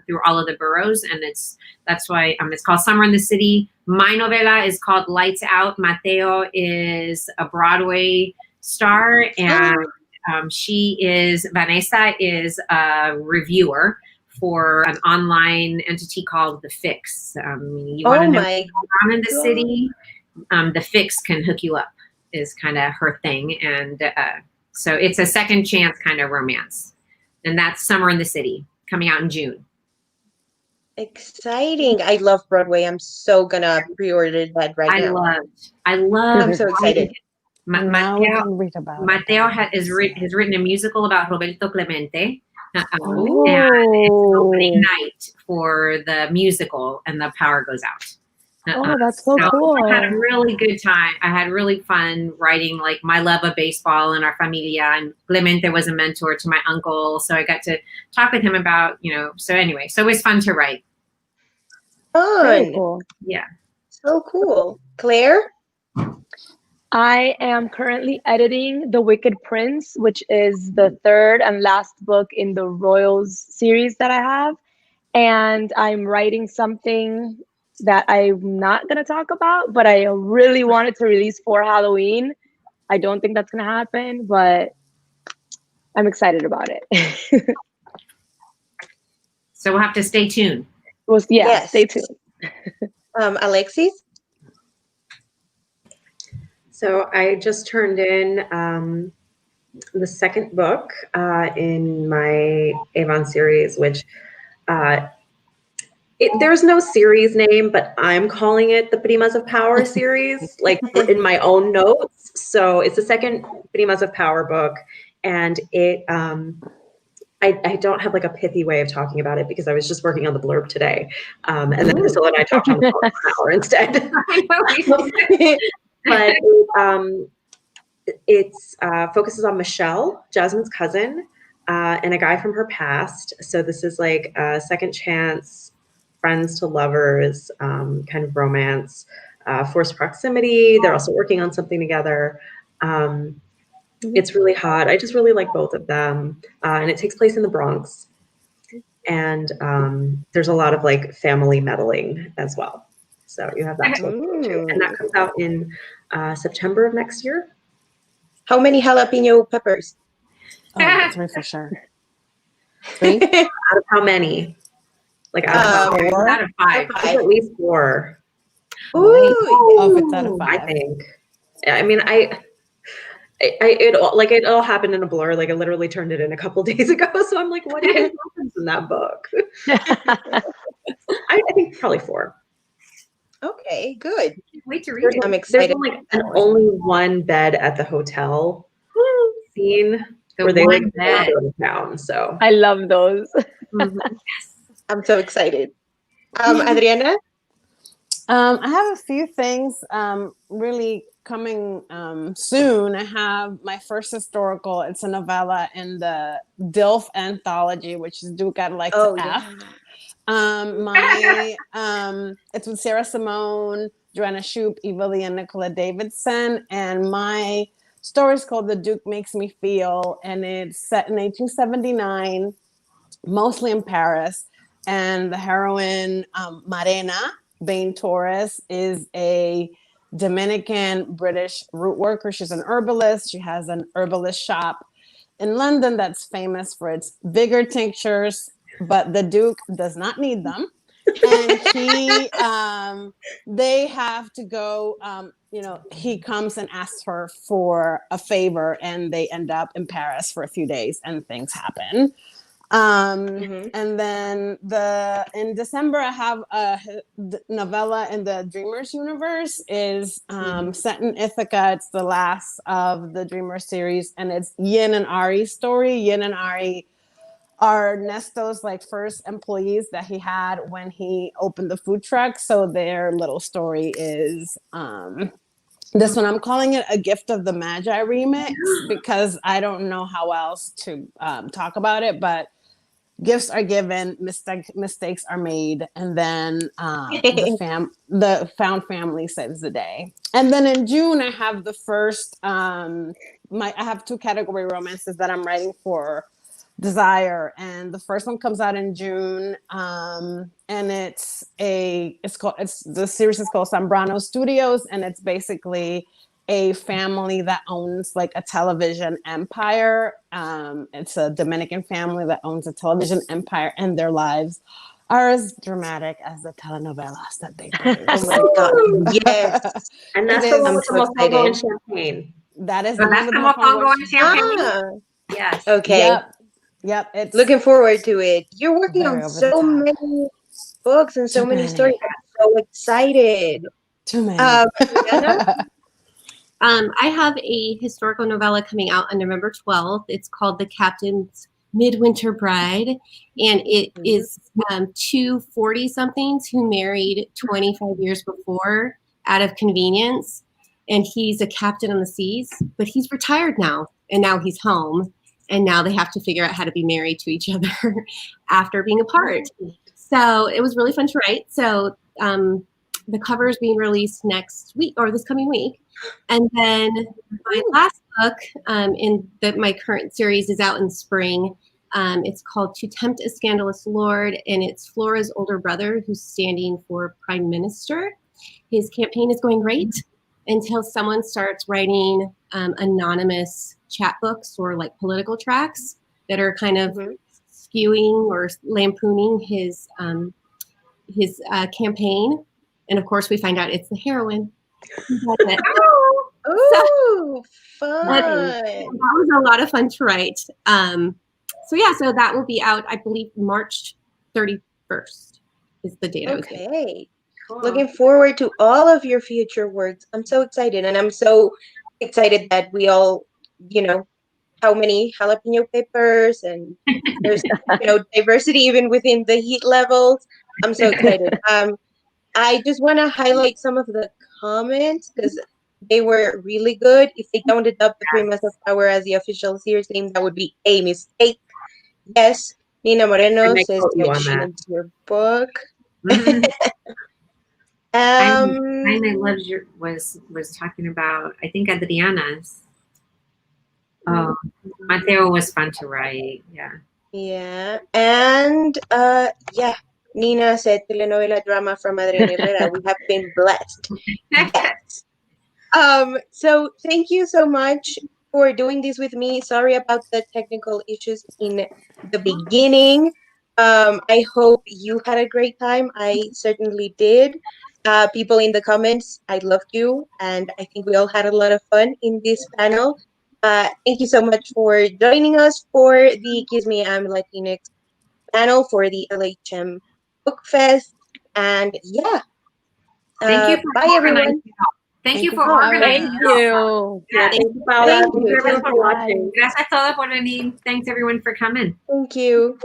through all of the boroughs, and that's why it's called Summer in the City. My novela is called Lights Out. Mateo is a Broadway star, and Vanessa is a reviewer for an online entity called The Fix. You want to know what's going on in the city? The Fix can hook you up, is kind of her thing, and so it's a second chance kind of romance. And that's Summer in the City, coming out in June. Exciting. I love Broadway. I'm so going to pre-order that right now. I love. I'm so excited. Mateo has written a musical about Roberto Clemente. And it's opening night for the musical, and the power goes out. Oh, that's so cool. I had a really good time. I had really fun writing like my love of baseball and our familia, and Clemente was a mentor to my uncle. So I got to talk with him about, so anyway, so it was fun to write. Fun. Cool. Yeah. So cool. Claire? I am currently editing The Wicked Prince, which is the third and last book in the Royals series that I have. And I'm writing something that I'm not going to talk about, but I really wanted to release for Halloween. I don't think that's going to happen, but I'm excited about it. So we'll have to stay tuned. Yes. Stay tuned. Alexis? So I just turned in the second book in my Avon series, which there's no series name, but I'm calling it the Primas of Power series, like in my own notes. So it's the second Primas of Power book, and it I don't have like a pithy way of talking about it because I was just working on the blurb today, and then Priscilla and I talked on the phone for an hour instead. But it focuses on Michelle, Jasmine's cousin, and a guy from her past. So this is like a second chance, friends to lovers kind of romance, forced proximity. They're also working on something together. It's really hot. I just really like both of them. And it takes place in the Bronx. And there's a lot of like family meddling as well. So you have that to look forward to. And that comes out in September of next year. How many jalapeno peppers? Oh, 3 for sure. 3? Out of how many? Like out of 4? Out of 5. at least 4. Ooh. Oh, if it's out of 5. I think. I mean, it all happened in a blur. Like I literally turned it in a couple days ago. So I'm like, what even happens in that book? I think probably 4. Okay, good. Wait to read it. I'm excited. There's like only one bed at the hotel scene where they one like bed. go to town. So I love those. Mhm. I'm so excited. Adriana? I have a few things really coming soon. I have my first historical. It's a novella in the DILF anthology, which is Duke I'd Like to F. It's with Sarah Simone, Joanna Shoup, Eva Lee, and Nicola Davidson. And my story is called The Duke Makes Me Feel, and it's set in 1879, mostly in Paris. And the heroine, Marena Bain Torres, is a Dominican British root worker. She's an herbalist. She has an herbalist shop in London that's famous for its vigor tinctures, but the Duke does not need them. And they have to go, he comes and asks her for a favor, and they end up in Paris for a few days and things happen. And then in December, I have a novella in the Dreamers universe, is set in Ithaca. It's the last of the Dreamers series, and it's Yin and Ari's story. Yin and Ari are Nesto's first employees that he had when he opened the food truck. So their little story is this one. I'm calling it a Gift of the Magi remix because I don't know how else to talk about it, but gifts are given, mistakes are made, and then the found family saves the day. And then in June, I have the first. I have 2 category romances that I'm writing for Desire, and the first one comes out in June, and the series is called Zambrano Studios, and it's basically a family that owns a television empire. It's a Dominican family that owns a television empire, and their lives are as dramatic as the telenovelas that they produce. Oh my God! Yes, and that's the one with the mofongo and champagne. That is the mofongo and champagne. Yes. Okay. Yep. It's looking forward to it. You're working on so many books and so many stories. I'm so excited. Too many. I have a historical novella coming out on November 12th. It's called The Captain's Midwinter Bride, and it is 2 40-somethings who married 25 years before out of convenience, and he's a captain on the seas, but he's retired now, and now he's home, and now they have to figure out how to be married to each other after being apart. So it was really fun to write. So the cover is being released next week or this coming week. And then my last book my current series is out in spring. It's called To Tempt a Scandalous Lord, and it's Flora's older brother who's standing for prime minister. His campaign is going great until someone starts writing anonymous chat books or political tracks that are kind of skewing or lampooning his campaign. And of course, we find out it's the heroine. Oh, fun! That was a lot of fun to write. So that will be out, I believe, March 31st is the date. Okay. Cool. Looking forward to all of your future works. I'm so excited, and I'm so excited that we all, how many jalapeno peppers, and there's diversity even within the heat levels. I'm so excited. I just want to highlight some of the comments because they were really good. If they don't adopt the Primas of Power as the official series name, that would be a mistake. Yes, Nina Moreno says that she loves your book. I loves your was talking about, I think, Adriana's. Oh, Mateo was fun to write. Yeah, and Nina said telenovela drama from Adriana Herrera. We have been blessed. Yes. So thank you so much for doing this with me. Sorry about the technical issues in the beginning. I hope you had a great time. I certainly did. People in the comments, I loved you, and I think we all had a lot of fun in this panel. Thank you so much for joining us for the Kiss Me I'm Latinx panel for the LHM Book Fest. And thank you. Bye, everyone. Thank you for organizing. Thank you. Yeah, thank you, Paula. Thank you. Thank you for watching. Gracias a todos por venir. Thanks everyone for coming. Thank you.